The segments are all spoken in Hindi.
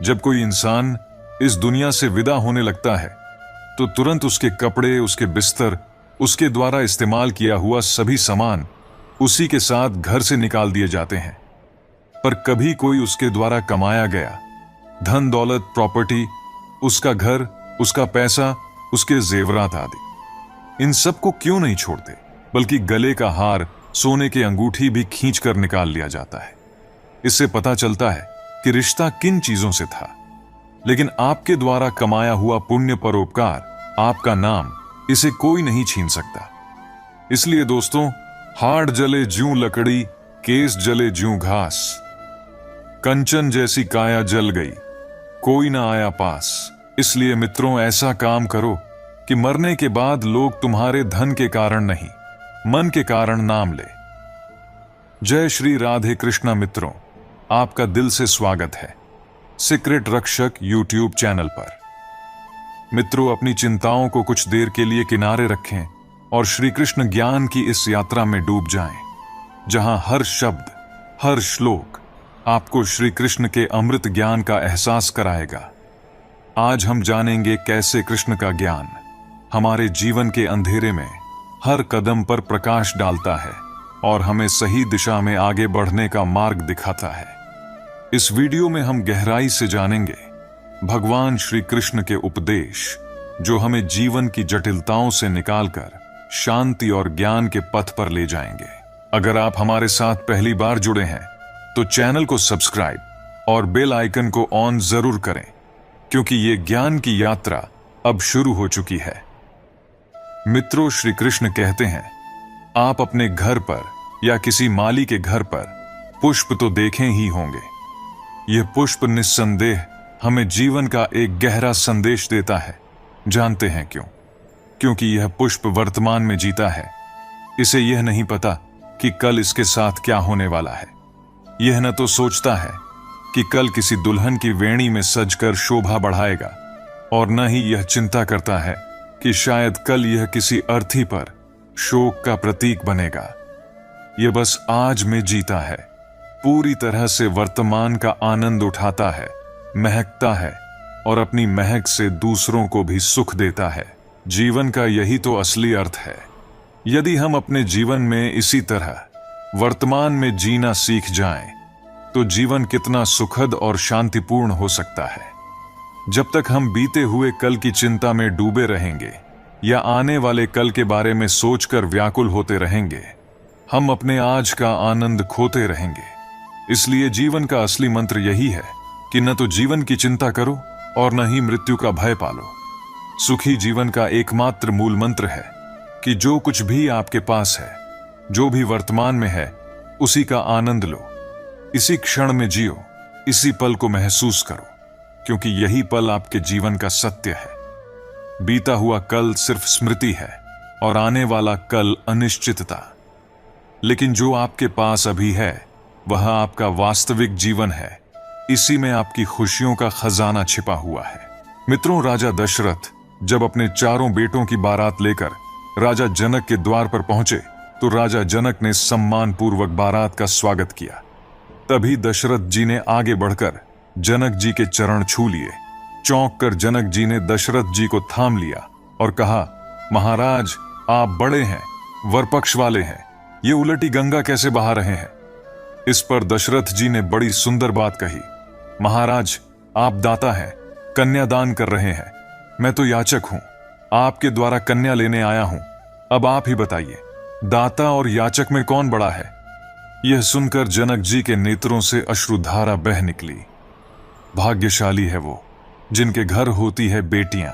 जब कोई इंसान इस दुनिया से विदा होने लगता है तो तुरंत उसके कपड़े, उसके बिस्तर, उसके द्वारा इस्तेमाल किया हुआ सभी सामान उसी के साथ घर से निकाल दिए जाते हैं। पर कभी कोई उसके द्वारा कमाया गया धन दौलत, प्रॉपर्टी, उसका घर, उसका पैसा, उसके जेवरात आदि, इन सब को क्यों नहीं छोड़ते, बल्कि गले का हार, सोने की अंगूठी भी खींच कर निकाल लिया जाता है। इससे पता चलता है कि रिश्ता किन चीजों से था। लेकिन आपके द्वारा कमाया हुआ पुण्य, परोपकार, आपका नाम, इसे कोई नहीं छीन सकता। इसलिए दोस्तों, हाड़ जले ज्यों लकड़ी, केस जले ज्यों घास, कंचन जैसी काया जल गई, कोई ना आया पास। इसलिए मित्रों, ऐसा काम करो कि मरने के बाद लोग तुम्हारे धन के कारण नहीं, मन के कारण नाम ले। जय श्री राधे कृष्णा। मित्रों, आपका दिल से स्वागत है सीक्रेट रक्षक यूट्यूब चैनल पर। मित्रों, अपनी चिंताओं को कुछ देर के लिए किनारे रखें और श्री कृष्ण ज्ञान की इस यात्रा में डूब जाएं, जहां हर शब्द, हर श्लोक आपको श्री कृष्ण के अमृत ज्ञान का एहसास कराएगा। आज हम जानेंगे कैसे कृष्ण का ज्ञान हमारे जीवन के अंधेरे में हर कदम पर प्रकाश डालता है और हमें सही दिशा में आगे बढ़ने का मार्ग दिखाता है। इस वीडियो में हम गहराई से जानेंगे भगवान श्री कृष्ण के उपदेश, जो हमें जीवन की जटिलताओं से निकालकर शांति और ज्ञान के पथ पर ले जाएंगे। अगर आप हमारे साथ पहली बार जुड़े हैं तो चैनल को सब्सक्राइब और बेल आइकन को ऑन जरूर करें, क्योंकि ये ज्ञान की यात्रा अब शुरू हो चुकी है। मित्रों, श्री कृष्ण कहते हैं, आप अपने घर पर या किसी माली के घर पर पुष्प तो देखे ही होंगे। यह पुष्प निस्संदेह हमें जीवन का एक गहरा संदेश देता है। जानते हैं क्यों? क्योंकि यह पुष्प वर्तमान में जीता है। इसे यह नहीं पता कि कल इसके साथ क्या होने वाला है। यह न तो सोचता है कि कल किसी दुल्हन की वेणी में सजकर शोभा बढ़ाएगा, और न ही यह चिंता करता है कि शायद कल यह किसी अर्थी पर शोक का प्रतीक बनेगा। यह बस आज में जीता है, पूरी तरह से वर्तमान का आनंद उठाता है, महकता है और अपनी महक से दूसरों को भी सुख देता है। जीवन का यही तो असली अर्थ है। यदि हम अपने जीवन में इसी तरह वर्तमान में जीना सीख जाएं, तो जीवन कितना सुखद और शांतिपूर्ण हो सकता है। जब तक हम बीते हुए कल की चिंता में डूबे रहेंगे या आने वाले कल के बारे में सोचकर व्याकुल होते रहेंगे, हम अपने आज का आनंद खोते रहेंगे। इसलिए जीवन का असली मंत्र यही है कि न तो जीवन की चिंता करो और न ही मृत्यु का भय पालो। सुखी जीवन का एकमात्र मूल मंत्र है कि जो कुछ भी आपके पास है, जो भी वर्तमान में है, उसी का आनंद लो, इसी क्षण में जियो, इसी पल को महसूस करो, क्योंकि यही पल आपके जीवन का सत्य है। बीता हुआ कल सिर्फ स्मृति है और आने वाला कल अनिश्चितता। लेकिन जो आपके पास अभी है वह आपका वास्तविक जीवन है। इसी में आपकी खुशियों का खजाना छिपा हुआ है। मित्रों, राजा दशरथ जब अपने चारों बेटों की बारात लेकर राजा जनक के द्वार पर पहुंचे तो राजा जनक ने सम्मान पूर्वक बारात का स्वागत किया। तभी दशरथ जी ने आगे बढ़कर जनक जी के चरण छू लिए। चौंक कर जनक जी ने दशरथ जी को थाम लिया और कहा, महाराज, आप बड़े हैं, वर पक्ष वाले हैं, ये उलटी गंगा कैसे बहा रहे हैं? इस पर दशरथ जी ने बड़ी सुंदर बात कही, महाराज, आप दाता हैं, कन्यादान कर रहे हैं, मैं तो याचक हूं, आपके द्वारा कन्या लेने आया हूं। अब आप ही बताइए, दाता और याचक में कौन बड़ा है? यह सुनकर जनक जी के नेत्रों से अश्रुधारा बह निकली। भाग्यशाली है वो जिनके घर होती है बेटियां।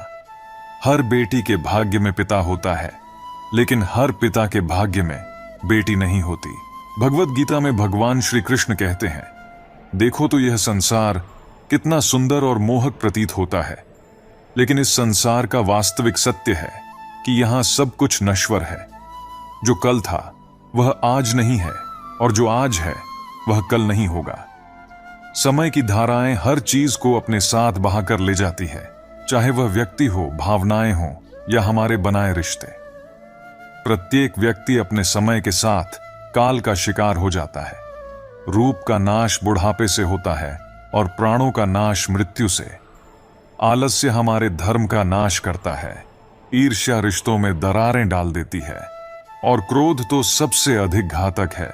हर बेटी के भाग्य में पिता होता है, लेकिन हर पिता के भाग्य में बेटी नहीं होती। भगवत गीता में भगवान श्री कृष्ण कहते हैं, देखो तो यह संसार कितना सुंदर और मोहक प्रतीत होता है, लेकिन इस संसार का वास्तविक सत्य है कि यहां सब कुछ नश्वर है। जो कल था वह आज नहीं है, और जो आज है वह कल नहीं होगा। समय की धाराएं हर चीज को अपने साथ बहाकर ले जाती है, चाहे वह व्यक्ति हो, भावनाएं हो या हमारे बनाए रिश्ते। प्रत्येक व्यक्ति अपने समय के साथ काल का शिकार हो जाता है। रूप का नाश बुढ़ापे से होता है और प्राणों का नाश मृत्यु से। आलस्य हमारे धर्म का नाश करता है, ईर्ष्या रिश्तों में दरारें डाल देती है, और क्रोध तो सबसे अधिक घातक है,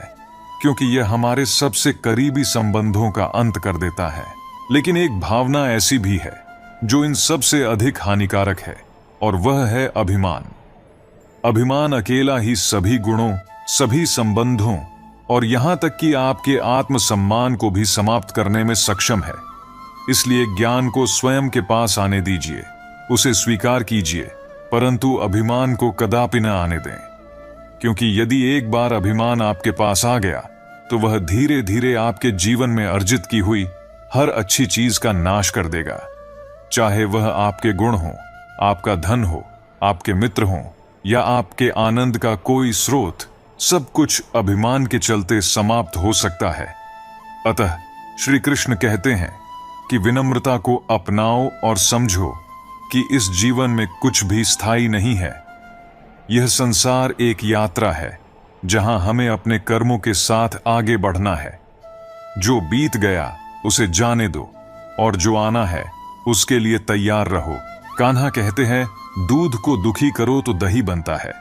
क्योंकि यह हमारे सबसे करीबी संबंधों का अंत कर देता है। लेकिन एक भावना ऐसी भी है जो इन सबसे अधिक हानिकारक है, और वह है अभिमान। अभिमान अकेला ही सभी गुणों, सभी संबंधों और यहां तक कि आपके आत्मसम्मान को भी समाप्त करने में सक्षम है। इसलिए ज्ञान को स्वयं के पास आने दीजिए, उसे स्वीकार कीजिए, परंतु अभिमान को कदापि न आने दें, क्योंकि यदि एक बार अभिमान आपके पास आ गया तो वह धीरे धीरे आपके जीवन में अर्जित की हुई हर अच्छी चीज का नाश कर देगा। चाहे वह आपके गुण हो, आपका धन हो, आपके मित्र हो या आपके आनंद का कोई स्रोत, सब कुछ अभिमान के चलते समाप्त हो सकता है। अतः श्री कृष्ण कहते हैं कि विनम्रता को अपनाओ और समझो कि इस जीवन में कुछ भी स्थायी नहीं है। यह संसार एक यात्रा है जहां हमें अपने कर्मों के साथ आगे बढ़ना है। जो बीत गया उसे जाने दो, और जो आना है उसके लिए तैयार रहो। कान्हा कहते हैं, दूध को दुखी करो तो दही बनता है,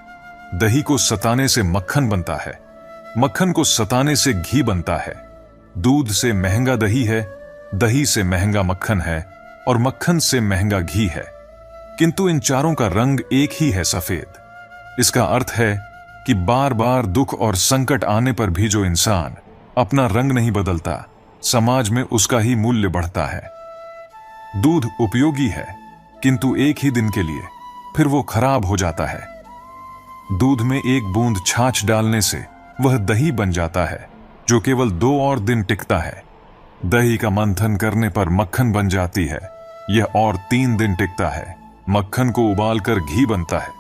दही को सताने से मक्खन बनता है, मक्खन को सताने से घी बनता है। दूध से महंगा दही है, दही से महंगा मक्खन है, और मक्खन से महंगा घी है, किंतु इन चारों का रंग एक ही है, सफेद। इसका अर्थ है कि बार बार दुख और संकट आने पर भी जो इंसान अपना रंग नहीं बदलता, समाज में उसका ही मूल्य बढ़ता है। दूध उपयोगी है, किंतु एक ही दिन के लिए, फिर वो खराब हो जाता है। दूध में एक बूंद छाछ डालने से वह दही बन जाता है, जो केवल 2 और दिन टिकता है। दही का मंथन करने पर मक्खन बन जाती है, यह और 3 दिन टिकता है। मक्खन को उबालकर घी बनता है,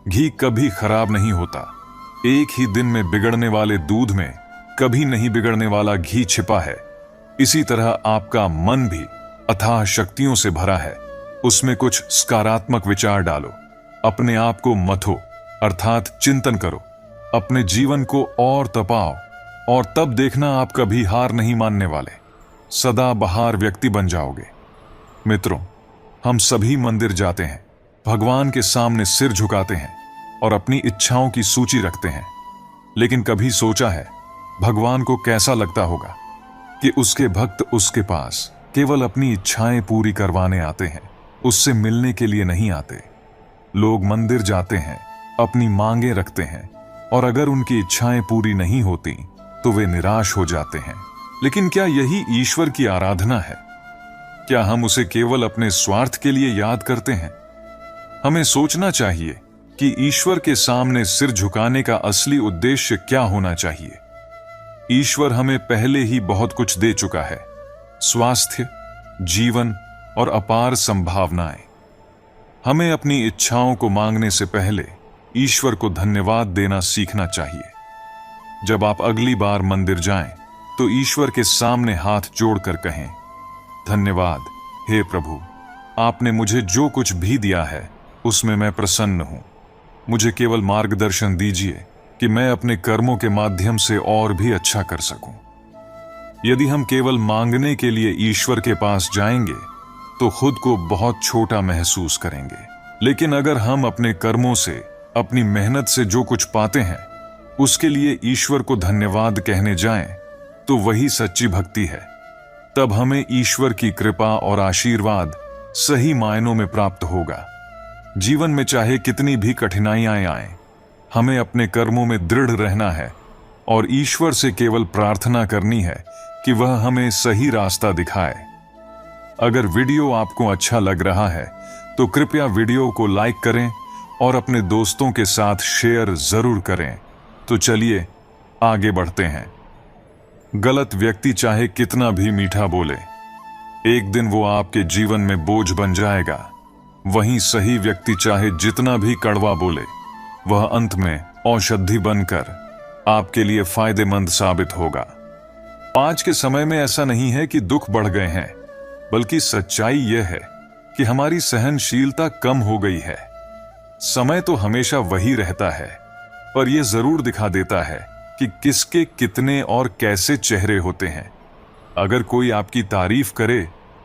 घी कभी खराब नहीं होता। एक ही दिन में बिगड़ने वाले दूध में कभी नहीं बिगड़ने वाला घी छिपा है। इसी तरह आपका मन भी अथाह शक्तियों से भरा है, उसमें कुछ सकारात्मक विचार डालो, अपने आप को मथो अर्थात चिंतन करो, अपने जीवन को और तपाओ, और तब देखना आप कभी हार नहीं मानने वाले, सदा बहार व्यक्ति बन जाओगे। मित्रों, हम सभी मंदिर जाते हैं, भगवान के सामने सिर झुकाते हैं और अपनी इच्छाओं की सूची रखते हैं, लेकिन कभी सोचा है भगवान को कैसा लगता होगा कि उसके भक्त उसके पास केवल अपनी इच्छाएं पूरी करवाने आते हैं, उससे मिलने के लिए नहीं आते। लोग मंदिर जाते हैं, अपनी मांगे रखते हैं, और अगर उनकी इच्छाएं पूरी नहीं होती तो वे निराश हो जाते हैं। लेकिन क्या यही ईश्वर की आराधना है? क्या हम उसे केवल अपने स्वार्थ के लिए याद करते हैं? हमें सोचना चाहिए कि ईश्वर के सामने सिर झुकाने का असली उद्देश्य क्या होना चाहिए। ईश्वर हमें पहले ही बहुत कुछ दे चुका है, स्वास्थ्य, जीवन और अपार संभावनाएं। हमें अपनी इच्छाओं को मांगने से पहले ईश्वर को धन्यवाद देना सीखना चाहिए। जब आप अगली बार मंदिर जाएं, तो ईश्वर के सामने हाथ जोड़कर कहें, धन्यवाद हे प्रभु, आपने मुझे जो कुछ भी दिया है उसमें मैं प्रसन्न हूं। मुझे केवल मार्गदर्शन दीजिए कि मैं अपने कर्मों के माध्यम से और भी अच्छा कर सकूं। यदि हम केवल मांगने के लिए ईश्वर के पास जाएंगे तो खुद को बहुत छोटा महसूस करेंगे, लेकिन अगर हम अपने कर्मों से, अपनी मेहनत से जो कुछ पाते हैं उसके लिए ईश्वर को धन्यवाद कहने जाएं, तो वही सच्ची भक्ति है। तब हमें ईश्वर की कृपा और आशीर्वाद सही मायनों में प्राप्त होगा। जीवन में चाहे कितनी भी कठिनाइयां आएं, हमें अपने कर्मों में दृढ़ रहना है और ईश्वर से केवल प्रार्थना करनी है कि वह हमें सही रास्ता दिखाए। अगर वीडियो आपको अच्छा लग रहा है तो कृपया वीडियो को लाइक करें और अपने दोस्तों के साथ शेयर जरूर करें। तो चलिए आगे बढ़ते हैं। गलत व्यक्ति चाहे कितना भी मीठा बोले, एक दिन वो आपके जीवन में बोझ बन जाएगा। वहीं सही व्यक्ति चाहे जितना भी कड़वा बोले, वह अंत में औषधि बनकर आपके लिए फायदेमंद साबित होगा। आज के समय में ऐसा नहीं है कि दुख बढ़ गए हैं, बल्कि सच्चाई यह है कि हमारी सहनशीलता कम हो गई है। समय तो हमेशा वही रहता है, पर यह जरूर दिखा देता है कि किसके कितने और कैसे चेहरे होते हैं। अगर कोई आपकी तारीफ करे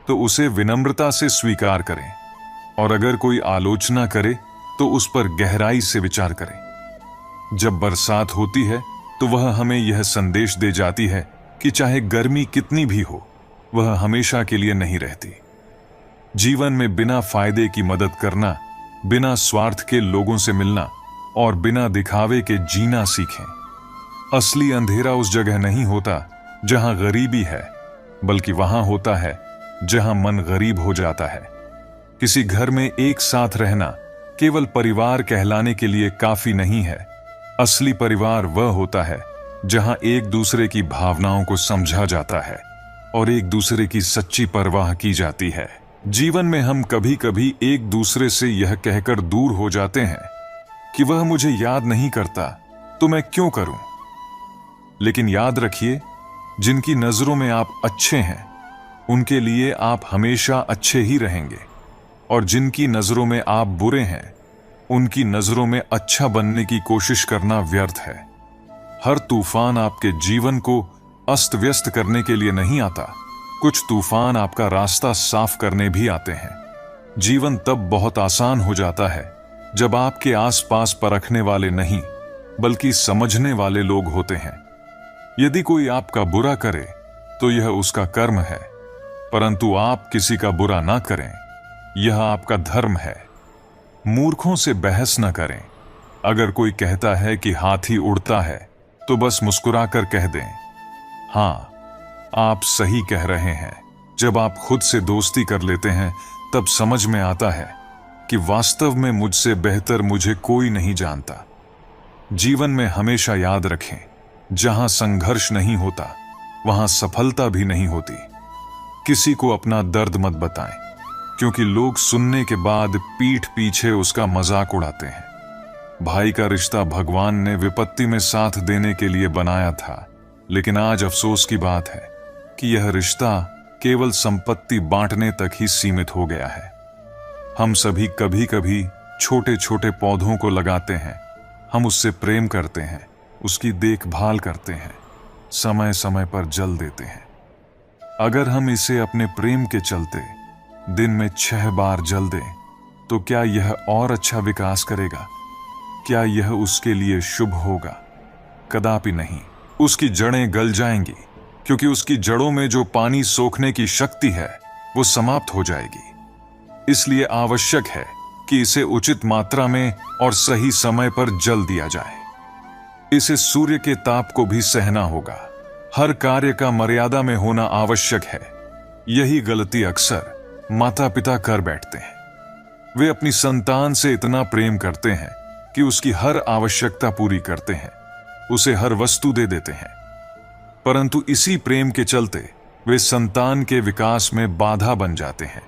तो उसे विनम्रता से स्वीकार करें, और अगर कोई आलोचना करे तो उस पर गहराई से विचार करें। जब बरसात होती है तो वह हमें यह संदेश दे जाती है कि चाहे गर्मी कितनी भी हो, वह हमेशा के लिए नहीं रहती। जीवन में बिना फायदे की मदद करना, बिना स्वार्थ के लोगों से मिलना और बिना दिखावे के जीना सीखें। असली अंधेरा उस जगह नहीं होता जहां गरीबी है, बल्कि वहां होता है जहां मन गरीब हो जाता है। किसी घर में एक साथ रहना केवल परिवार कहलाने के लिए काफी नहीं है। असली परिवार वह होता है जहां एक दूसरे की भावनाओं को समझा जाता है और एक दूसरे की सच्ची परवाह की जाती है। जीवन में हम कभी कभी एक दूसरे से यह कहकर दूर हो जाते हैं कि वह मुझे याद नहीं करता तो मैं क्यों करूं। लेकिन याद रखिए, जिनकी नजरों में आप अच्छे हैं उनके लिए आप हमेशा अच्छे ही रहेंगे, और जिनकी नजरों में आप बुरे हैं उनकी नजरों में अच्छा बनने की कोशिश करना व्यर्थ है। हर तूफान आपके जीवन को अस्त व्यस्त करने के लिए नहीं आता। कुछ तूफान आपका रास्ता साफ करने भी आते हैं। जीवन तब बहुत आसान हो जाता है जब आपके आसपास परखने वाले नहीं बल्कि समझने वाले लोग होते हैं। यदि कोई आपका बुरा करे तो यह उसका कर्म है, परंतु आप किसी का बुरा ना करें, यह आपका धर्म है। मूर्खों से बहस न करें। अगर कोई कहता है कि हाथी उड़ता है तो बस मुस्कुराकर कह दें, हाँ, आप सही कह रहे हैं। जब आप खुद से दोस्ती कर लेते हैं तब समझ में आता है कि वास्तव में मुझसे बेहतर मुझे कोई नहीं जानता। जीवन में हमेशा याद रखें, जहां संघर्ष नहीं होता वहां सफलता भी नहीं होती। किसी को अपना दर्द मत बताएं, क्योंकि लोग सुनने के बाद पीठ पीछे उसका मजाक उड़ाते हैं। भाई का रिश्ता भगवान ने विपत्ति में साथ देने के लिए बनाया था, लेकिन आज अफसोस की बात है कि यह रिश्ता केवल संपत्ति बांटने तक ही सीमित हो गया है। हम सभी कभी कभी छोटे छोटे पौधों को लगाते हैं, हम उससे प्रेम करते हैं, उसकी देखभाल करते हैं, समय समय पर जल देते हैं। अगर हम इसे अपने प्रेम के चलते दिन में 6 बार जल दें तो क्या यह और अच्छा विकास करेगा? क्या यह उसके लिए शुभ होगा? कदापि नहीं। उसकी जड़ें गल जाएंगी, क्योंकि उसकी जड़ों में जो पानी सोखने की शक्ति है वो समाप्त हो जाएगी। इसलिए आवश्यक है कि इसे उचित मात्रा में और सही समय पर जल दिया जाए। इसे सूर्य के ताप को भी सहना होगा। हर कार्य का मर्यादा में होना आवश्यक है। यही गलती अक्सर माता पिता कर बैठते हैं। वे अपनी संतान से इतना प्रेम करते हैं कि उसकी हर आवश्यकता पूरी करते हैं, उसे हर वस्तु दे देते हैं, परंतु इसी प्रेम के चलते वे संतान के विकास में बाधा बन जाते हैं।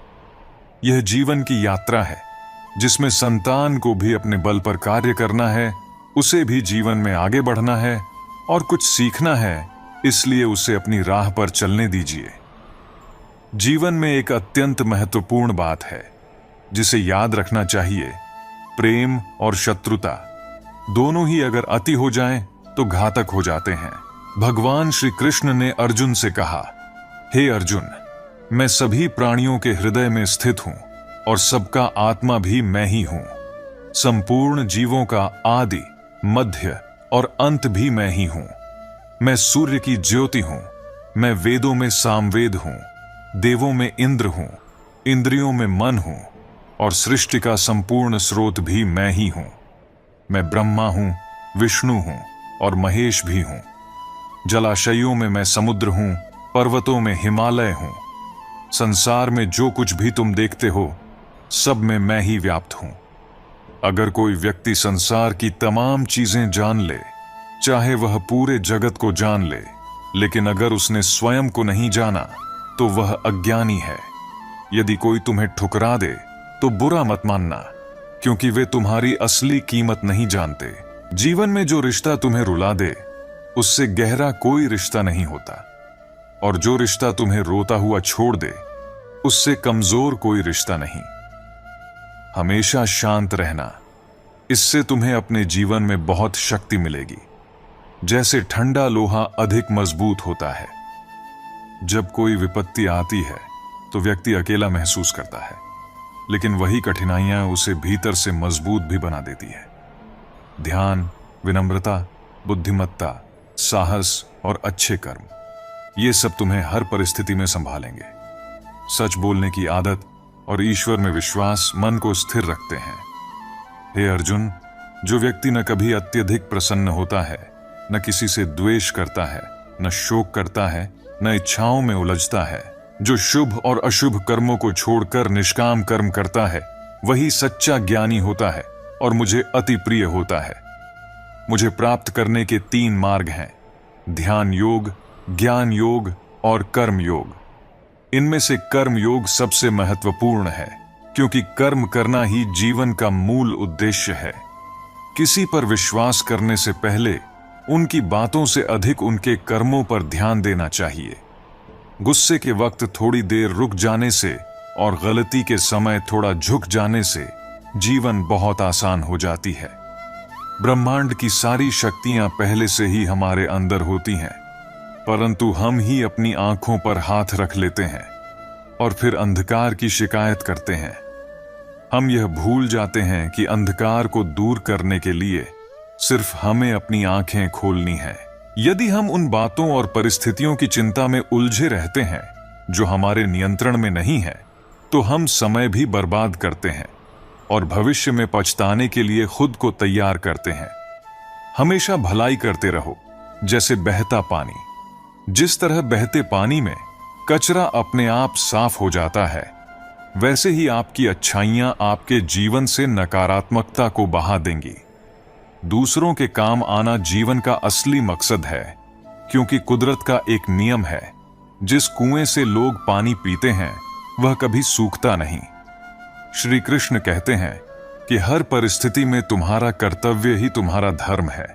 यह जीवन की यात्रा है जिसमें संतान को भी अपने बल पर कार्य करना है, उसे भी जीवन में आगे बढ़ना है और कुछ सीखना है, इसलिए उसे अपनी राह पर चलने दीजिए। जीवन में एक अत्यंत महत्वपूर्ण बात है जिसे याद रखना चाहिए। प्रेम और शत्रुता दोनों ही अगर अति हो जाएं तो घातक हो जाते हैं। भगवान श्री कृष्ण ने अर्जुन से कहा, हे अर्जुन, मैं सभी प्राणियों के हृदय में स्थित हूं और सबका आत्मा भी मैं ही हूं। संपूर्ण जीवों का आदि, मध्य और अंत भी मैं ही हूं। मैं सूर्य की ज्योति हूं। मैं वेदों में सामवेद हूं, देवों में इंद्र हूं, इंद्रियों में मन हूं और सृष्टि का संपूर्ण स्रोत भी मैं ही हूं। मैं ब्रह्मा हूं, विष्णु हूं और महेश भी हूं। जलाशयों में मैं समुद्र हूं, पर्वतों में हिमालय हूं। संसार में जो कुछ भी तुम देखते हो सब में मैं ही व्याप्त हूं। अगर कोई व्यक्ति संसार की तमाम चीजें जान ले, चाहे वह पूरे जगत को जान ले, लेकिन अगर उसने स्वयं को नहीं जाना तो वह अज्ञानी है। यदि कोई तुम्हें ठुकरा दे तो बुरा मत मानना, क्योंकि वे तुम्हारी असली कीमत नहीं जानते। जीवन में जो रिश्ता तुम्हें रुला दे उससे गहरा कोई रिश्ता नहीं होता, और जो रिश्ता तुम्हें रोता हुआ छोड़ दे उससे कमजोर कोई रिश्ता नहीं। हमेशा शांत रहना, इससे तुम्हें अपने जीवन में बहुत शक्ति मिलेगी। जैसे ठंडा लोहा अधिक मजबूत होता है, जब कोई विपत्ति आती है तो व्यक्ति अकेला महसूस करता है, लेकिन वही कठिनाइयां उसे भीतर से मजबूत भी बना देती है। ध्यान, विनम्रता, बुद्धिमत्ता, साहस और अच्छे कर्म, ये सब तुम्हें हर परिस्थिति में संभालेंगे। सच बोलने की आदत और ईश्वर में विश्वास मन को स्थिर रखते हैं। हे अर्जुन, जो व्यक्ति न कभी अत्यधिक प्रसन्न होता है, न किसी से द्वेष करता है, न शोक करता है, न इच्छाओं में उलझता है, जो शुभ और अशुभ कर्मों को छोड़कर निष्काम कर्म करता है, वही सच्चा ज्ञानी होता है और मुझे अति प्रिय होता है। मुझे प्राप्त करने के 3 मार्ग हैं: ध्यान योग, ज्ञान योग और कर्म योग। इनमें से कर्म योग सबसे महत्वपूर्ण है, क्योंकि कर्म करना ही जीवन का मूल उद्देश्य है। किसी पर विश्वास करने से पहले उनकी बातों से अधिक उनके कर्मों पर ध्यान देना चाहिए। गुस्से के वक्त थोड़ी देर रुक जाने से और गलती के समय थोड़ा झुक जाने से जीवन बहुत आसान हो जाती है। ब्रह्मांड की सारी शक्तियां पहले से ही हमारे अंदर होती हैं, परंतु हम ही अपनी आंखों पर हाथ रख लेते हैं और फिर अंधकार की शिकायत करते हैं। हम यह भूल जाते हैं कि अंधकार को दूर करने के लिए सिर्फ हमें अपनी आंखें खोलनी है। यदि हम उन बातों और परिस्थितियों की चिंता में उलझे रहते हैं जो हमारे नियंत्रण में नहीं है, तो हम समय भी बर्बाद करते हैं और भविष्य में पछताने के लिए खुद को तैयार करते हैं। हमेशा भलाई करते रहो, जैसे बहता पानी। जिस तरह बहते पानी में कचरा अपने आप साफ हो जाता है, वैसे ही आपकी अच्छाइयां आपके जीवन से नकारात्मकता को बहा देंगी। दूसरों के काम आना जीवन का असली मकसद है, क्योंकि कुदरत का एक नियम है, जिस कुएं से लोग पानी पीते हैं वह कभी सूखता नहीं। श्री कृष्ण कहते हैं कि हर परिस्थिति में तुम्हारा कर्तव्य ही तुम्हारा धर्म है।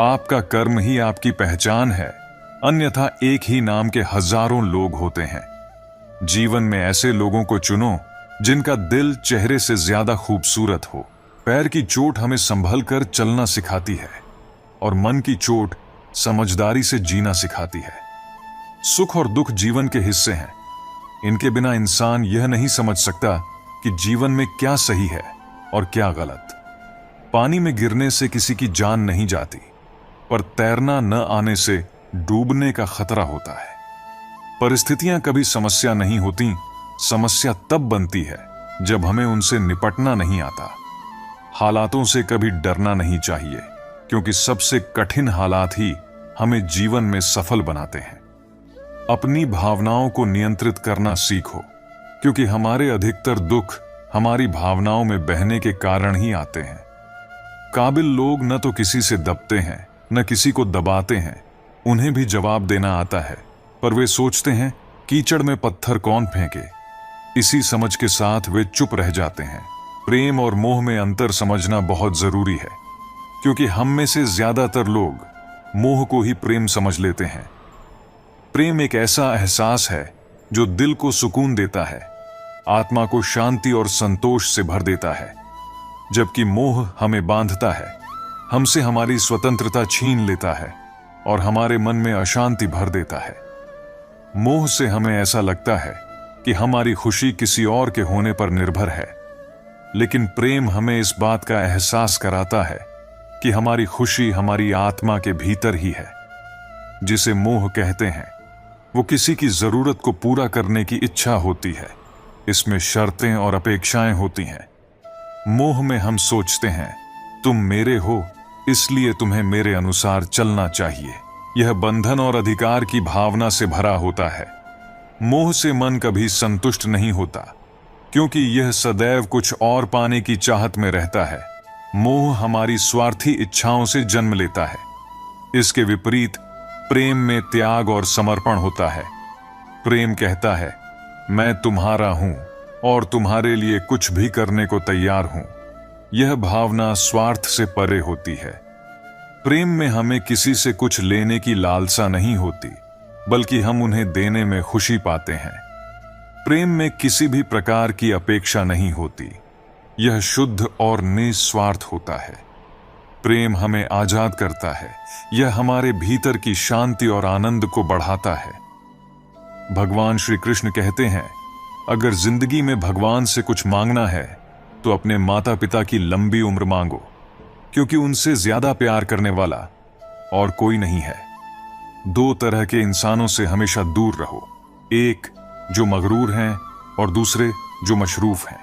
आपका कर्म ही आपकी पहचान है, अन्यथा एक ही नाम के हजारों लोग होते हैं। जीवन में ऐसे लोगों को चुनो जिनका दिल चेहरे से ज्यादा खूबसूरत हो। पैर की चोट हमें संभल कर चलना सिखाती है और मन की चोट समझदारी से जीना सिखाती है। सुख और दुख जीवन के हिस्से हैं। इनके बिना इंसान यह नहीं समझ सकता कि जीवन में क्या सही है और क्या गलत। पानी में गिरने से किसी की जान नहीं जाती, पर तैरना न आने से डूबने का खतरा होता है। परिस्थितियां कभी समस्या नहीं होती, समस्या तब बनती है जब हमें उनसे निपटना नहीं आता। हालातों से कभी डरना नहीं चाहिए, क्योंकि सबसे कठिन हालात ही हमें जीवन में सफल बनाते हैं। अपनी भावनाओं को नियंत्रित करना सीखो, क्योंकि हमारे अधिकतर दुख हमारी भावनाओं में बहने के कारण ही आते हैं। काबिल लोग न तो किसी से दबते हैं, न किसी को दबाते हैं। उन्हें भी जवाब देना आता है, पर वे सोचते हैं कीचड़ में पत्थर कौन फेंके। इसी समझ के साथ वे चुप रह जाते हैं। प्रेम और मोह में अंतर समझना बहुत जरूरी है, क्योंकि हम में से ज्यादातर लोग मोह को ही प्रेम समझ लेते हैं। प्रेम एक ऐसा एहसास है जो दिल को सुकून देता है, आत्मा को शांति और संतोष से भर देता है, जबकि मोह हमें बांधता है, हमसे हमारी स्वतंत्रता छीन लेता है और हमारे मन में अशांति भर देता है। मोह से हमें ऐसा लगता है कि हमारी खुशी किसी और के होने पर निर्भर है, लेकिन प्रेम हमें इस बात का एहसास कराता है कि हमारी खुशी हमारी आत्मा के भीतर ही है। जिसे मोह कहते हैं, वो किसी की जरूरत को पूरा करने की इच्छा होती है। इसमें शर्तें और अपेक्षाएं होती हैं। मोह में हम सोचते हैं तुम मेरे हो, इसलिए तुम्हें मेरे अनुसार चलना चाहिए। यह बंधन और अधिकार की भावना से भरा होता है। मोह से मन कभी संतुष्ट नहीं होता, क्योंकि यह सदैव कुछ और पाने की चाहत में रहता है। मोह हमारी स्वार्थी इच्छाओं से जन्म लेता है। इसके विपरीत प्रेम में त्याग और समर्पण होता है। प्रेम कहता है, मैं तुम्हारा हूं और तुम्हारे लिए कुछ भी करने को तैयार हूं। यह भावना स्वार्थ से परे होती है। प्रेम में हमें किसी से कुछ लेने की लालसा नहीं होती, बल्कि हम उन्हें देने में खुशी पाते हैं। प्रेम में किसी भी प्रकार की अपेक्षा नहीं होती। यह शुद्ध और निस्वार्थ होता है। प्रेम हमें आजाद करता है। यह हमारे भीतर की शांति और आनंद को बढ़ाता है। भगवान श्री कृष्ण कहते हैं, अगर जिंदगी में भगवान से कुछ मांगना है तो अपने माता पिता की लंबी उम्र मांगो, क्योंकि उनसे ज्यादा प्यार करने वाला और कोई नहीं है। दो तरह के इंसानों से हमेशा दूर रहो, एक जो मगरूर हैं और दूसरे जो मशरूफ हैं।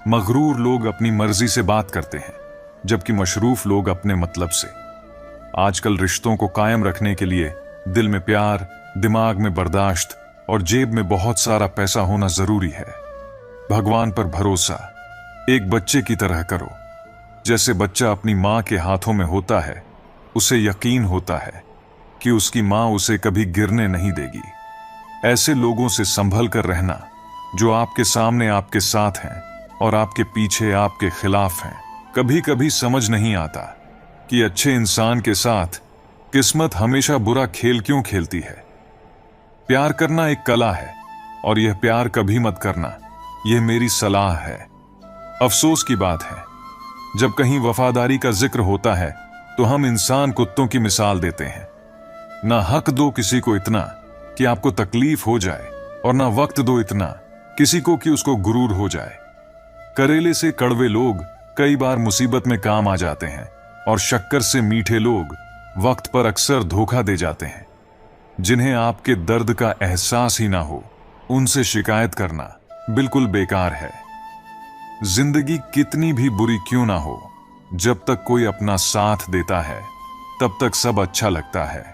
मगरूर लोग अपनी मर्जी से बात करते हैं, जबकि मशरूफ लोग अपने मतलब से। आजकल रिश्तों को कायम रखने के लिए दिल में प्यार, दिमाग में बर्दाश्त और जेब में बहुत सारा पैसा होना जरूरी है। भगवान पर भरोसा एक बच्चे की तरह करो। जैसे बच्चा अपनी मां के हाथों में होता है, उसे यकीन होता है कि उसकी मां उसे कभी गिरने नहीं देगी। ऐसे लोगों से संभल कर रहना जो आपके सामने आपके साथ हैं और आपके पीछे आपके खिलाफ हैं। कभी कभी समझ नहीं आता कि अच्छे इंसान के साथ किस्मत हमेशा बुरा खेल क्यों खेलती है। प्यार करना एक कला है और यह प्यार कभी मत करना, यह मेरी सलाह है। अफसोस की बात है, जब कहीं वफादारी का जिक्र होता है तो हम इंसान कुत्तों की मिसाल देते हैं। ना हक दो किसी को इतना कि आपको तकलीफ हो जाए, और ना वक्त दो इतना किसी को कि उसको गुरूर हो जाए। करेले से कड़वे लोग कई बार मुसीबत में काम आ जाते हैं, और शक्कर से मीठे लोग वक्त पर अक्सर धोखा दे जाते हैं। जिन्हें आपके दर्द का एहसास ही ना हो, उनसे शिकायत करना बिल्कुल बेकार है। जिंदगी कितनी भी बुरी क्यों ना हो, जब तक कोई अपना साथ देता है तब तक सब अच्छा लगता है।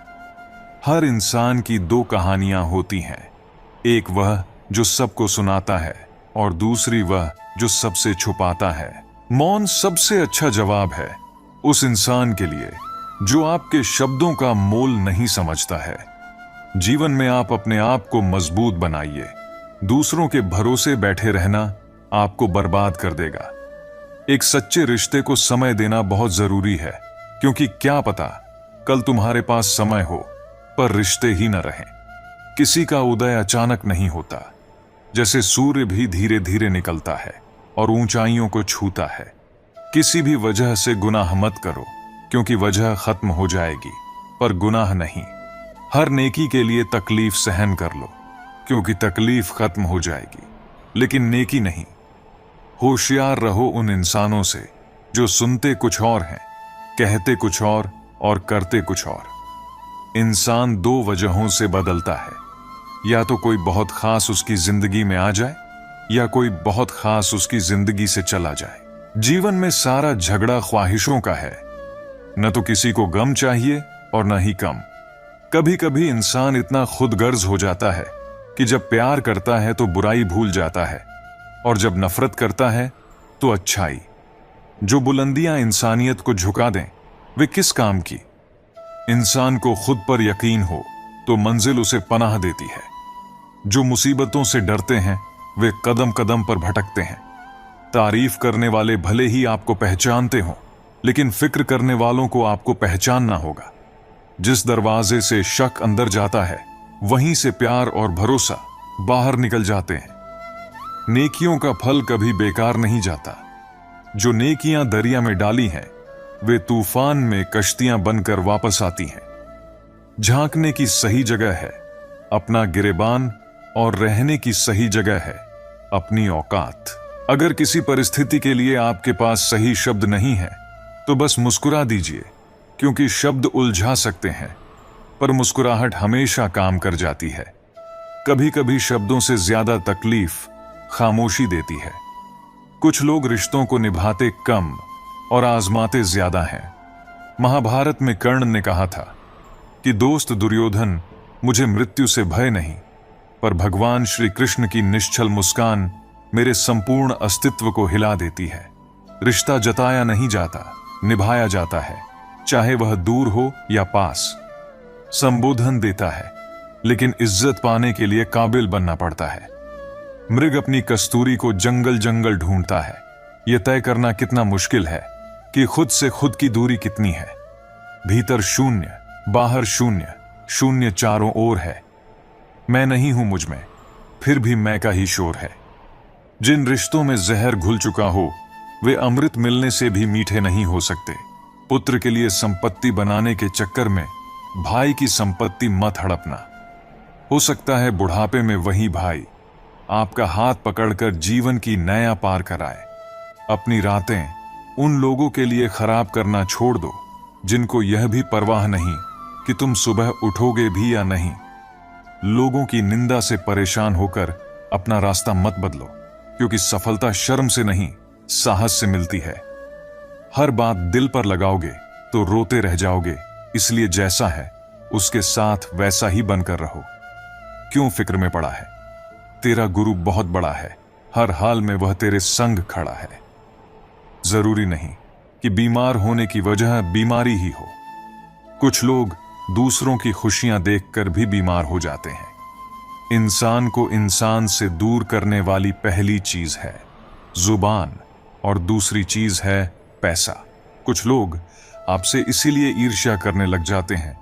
हर इंसान की दो कहानियां होती हैं, एक वह जो सबको सुनाता है और दूसरी वह जो सबसे छुपाता है। मौन सबसे अच्छा जवाब है उस इंसान के लिए जो आपके शब्दों का मोल नहीं समझता है। जीवन में आप अपने आप को मजबूत बनाइए। दूसरों के भरोसे बैठे रहना आपको बर्बाद कर देगा। एक सच्चे रिश्ते को समय देना बहुत जरूरी है, क्योंकि क्या पता कल तुम्हारे पास समय हो पर रिश्ते ही न रहें। किसी का उदय अचानक नहीं होता, जैसे सूर्य भी धीरे धीरे निकलता है और ऊंचाइयों को छूता है। किसी भी वजह से गुनाह मत करो, क्योंकि वजह खत्म हो जाएगी पर गुनाह नहीं। हर नेकी के लिए तकलीफ सहन कर लो, क्योंकि तकलीफ खत्म हो जाएगी, लेकिन नेकी नहीं। होशियार रहो उन इंसानों से जो सुनते कुछ और हैं, कहते कुछ और करते कुछ और। इंसान दो वजहों से बदलता है, या तो कोई बहुत खास उसकी जिंदगी में आ जाए, या कोई बहुत खास उसकी जिंदगी से चला जाए। जीवन में सारा झगड़ा ख्वाहिशों का है, न तो किसी को गम चाहिए और न ही कम। कभी कभी इंसान इतना खुदगर्ज हो जाता है कि जब प्यार करता है तो बुराई भूल जाता है, और जब नफरत करता है तो अच्छाई। जो बुलंदियां इंसानियत को झुका दें, वे किस काम की। इंसान को खुद पर यकीन हो तो मंजिल उसे पनाह देती है। जो मुसीबतों से डरते हैं वे कदम कदम पर भटकते हैं। तारीफ करने वाले भले ही आपको पहचानते हों, लेकिन फिक्र करने वालों को आपको पहचानना होगा। जिस दरवाजे से शक अंदर जाता है, वहीं से प्यार और भरोसा बाहर निकल जाते हैं। नेकियों का फल कभी बेकार नहीं जाता। जो नेकियां दरिया में डाली हैं, वे तूफान में कश्तियां बनकर वापस आती हैं। झांकने की सही जगह है अपना गिरेबान, और रहने की सही जगह है अपनी औकात। अगर किसी परिस्थिति के लिए आपके पास सही शब्द नहीं है तो बस मुस्कुरा दीजिए, क्योंकि शब्द उलझा सकते हैं पर मुस्कुराहट हमेशा काम कर जाती है। कभी कभी शब्दों से ज्यादा तकलीफ खामोशी देती है। कुछ लोग रिश्तों को निभाते कम और आजमाते ज्यादा हैं। महाभारत में कर्ण ने कहा था कि दोस्त दुर्योधन, मुझे मृत्यु से भय नहीं, पर भगवान श्री कृष्ण की निश्चल मुस्कान मेरे संपूर्ण अस्तित्व को हिला देती है। रिश्ता जताया नहीं जाता, निभाया जाता है, चाहे वह दूर हो या पास। संबोधन देता है, लेकिन इज्जत पाने के लिए काबिल बनना पड़ता है। मृग अपनी कस्तूरी को जंगल जंगल ढूंढता है। यह तय करना कितना मुश्किल है कि खुद से खुद की दूरी कितनी है। भीतर शून्य, बाहर शून्य, शून्य चारों ओर है। मैं नहीं हूं मुझ में, फिर भी मैं का ही शोर है। जिन रिश्तों में जहर घुल चुका हो, वे अमृत मिलने से भी मीठे नहीं हो सकते। पुत्र के लिए संपत्ति बनाने के चक्कर में भाई की संपत्ति मत हड़पना। हो सकता है बुढ़ापे में वही भाई आपका हाथ पकड़कर जीवन की नया पार कराए। अपनी रातें उन लोगों के लिए खराब करना छोड़ दो जिनको यह भी परवाह नहीं कि तुम सुबह उठोगे भी या नहीं। लोगों की निंदा से परेशान होकर अपना रास्ता मत बदलो, क्योंकि सफलता शर्म से नहीं, साहस से मिलती है। हर बात दिल पर लगाओगे तो रोते रह जाओगे, इसलिए जैसा है उसके साथ वैसा ही बनकर रहो। क्यों फिक्र में पड़ा है? तेरा गुरु बहुत बड़ा है, हर हाल में वह तेरे संग खड़ा है। जरूरी नहीं कि बीमार होने की वजह बीमारी ही हो। कुछ लोग दूसरों की खुशियां देखकर भी बीमार हो जाते हैं। इंसान को इंसान से दूर करने वाली पहली चीज है जुबान और दूसरी चीज है पैसा। कुछ लोग आपसे इसीलिए ईर्ष्या करने लग जाते हैं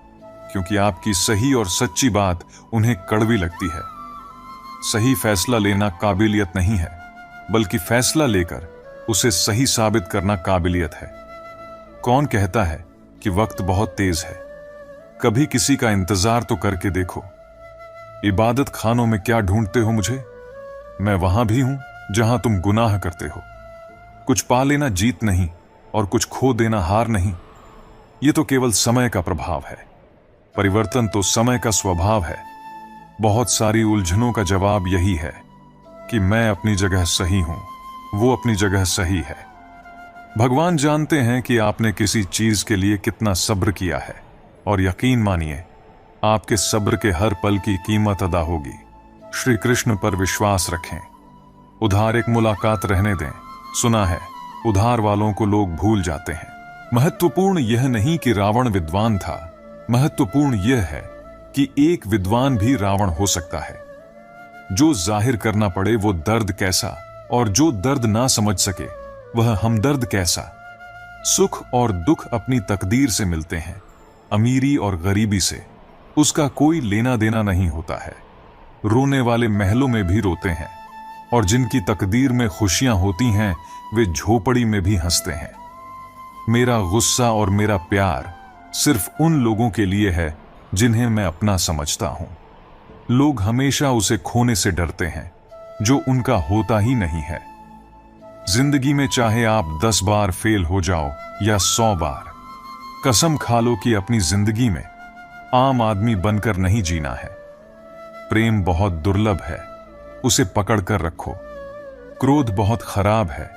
क्योंकि आपकी सही और सच्ची बात उन्हें कड़वी लगती है। सही फैसला लेना काबिलियत नहीं है, बल्कि फैसला लेकर उसे सही साबित करना काबिलियत है। कौन कहता है कि वक्त बहुत तेज है? कभी किसी का इंतजार तो करके देखो। इबादत खानों में क्या ढूंढते हो मुझे? मैं वहां भी हूं जहां तुम गुनाह करते हो। कुछ पा लेना जीत नहीं और कुछ खो देना हार नहीं। यह तो केवल समय का प्रभाव है। परिवर्तन तो समय का स्वभाव है। बहुत सारी उलझनों का जवाब यही है कि मैं अपनी जगह सही हूं, वो अपनी जगह सही है। भगवान जानते हैं कि आपने किसी चीज के लिए कितना सब्र किया है, और यकीन मानिए आपके सब्र के हर पल की कीमत अदा होगी। श्री कृष्ण पर विश्वास रखें। उधार एक मुलाकात रहने दें। सुना है उधार वालों को लोग भूल जाते हैं। महत्वपूर्ण यह नहीं कि रावण विद्वान था, महत्वपूर्ण यह है कि एक विद्वान भी रावण हो सकता है। जो जाहिर करना पड़े वो दर्द कैसा, और जो दर्द ना समझ सके वह हमदर्द कैसा। सुख और दुख अपनी तकदीर से मिलते हैं। अमीरी और गरीबी से उसका कोई लेना देना नहीं होता है। रोने वाले महलों में भी रोते हैं, और जिनकी तकदीर में खुशियां होती हैं वे झोपड़ी में भी हंसते हैं। मेरा गुस्सा और मेरा प्यार सिर्फ उन लोगों के लिए है जिन्हें मैं अपना समझता हूं। लोग हमेशा उसे खोने से डरते हैं जो उनका होता ही नहीं है। जिंदगी में चाहे आप 10 बार फेल हो जाओ या 100 बार, कसम खा लो कि अपनी जिंदगी में आम आदमी बनकर नहीं जीना है। प्रेम बहुत दुर्लभ है, उसे पकड़ कर रखो। क्रोध बहुत खराब है,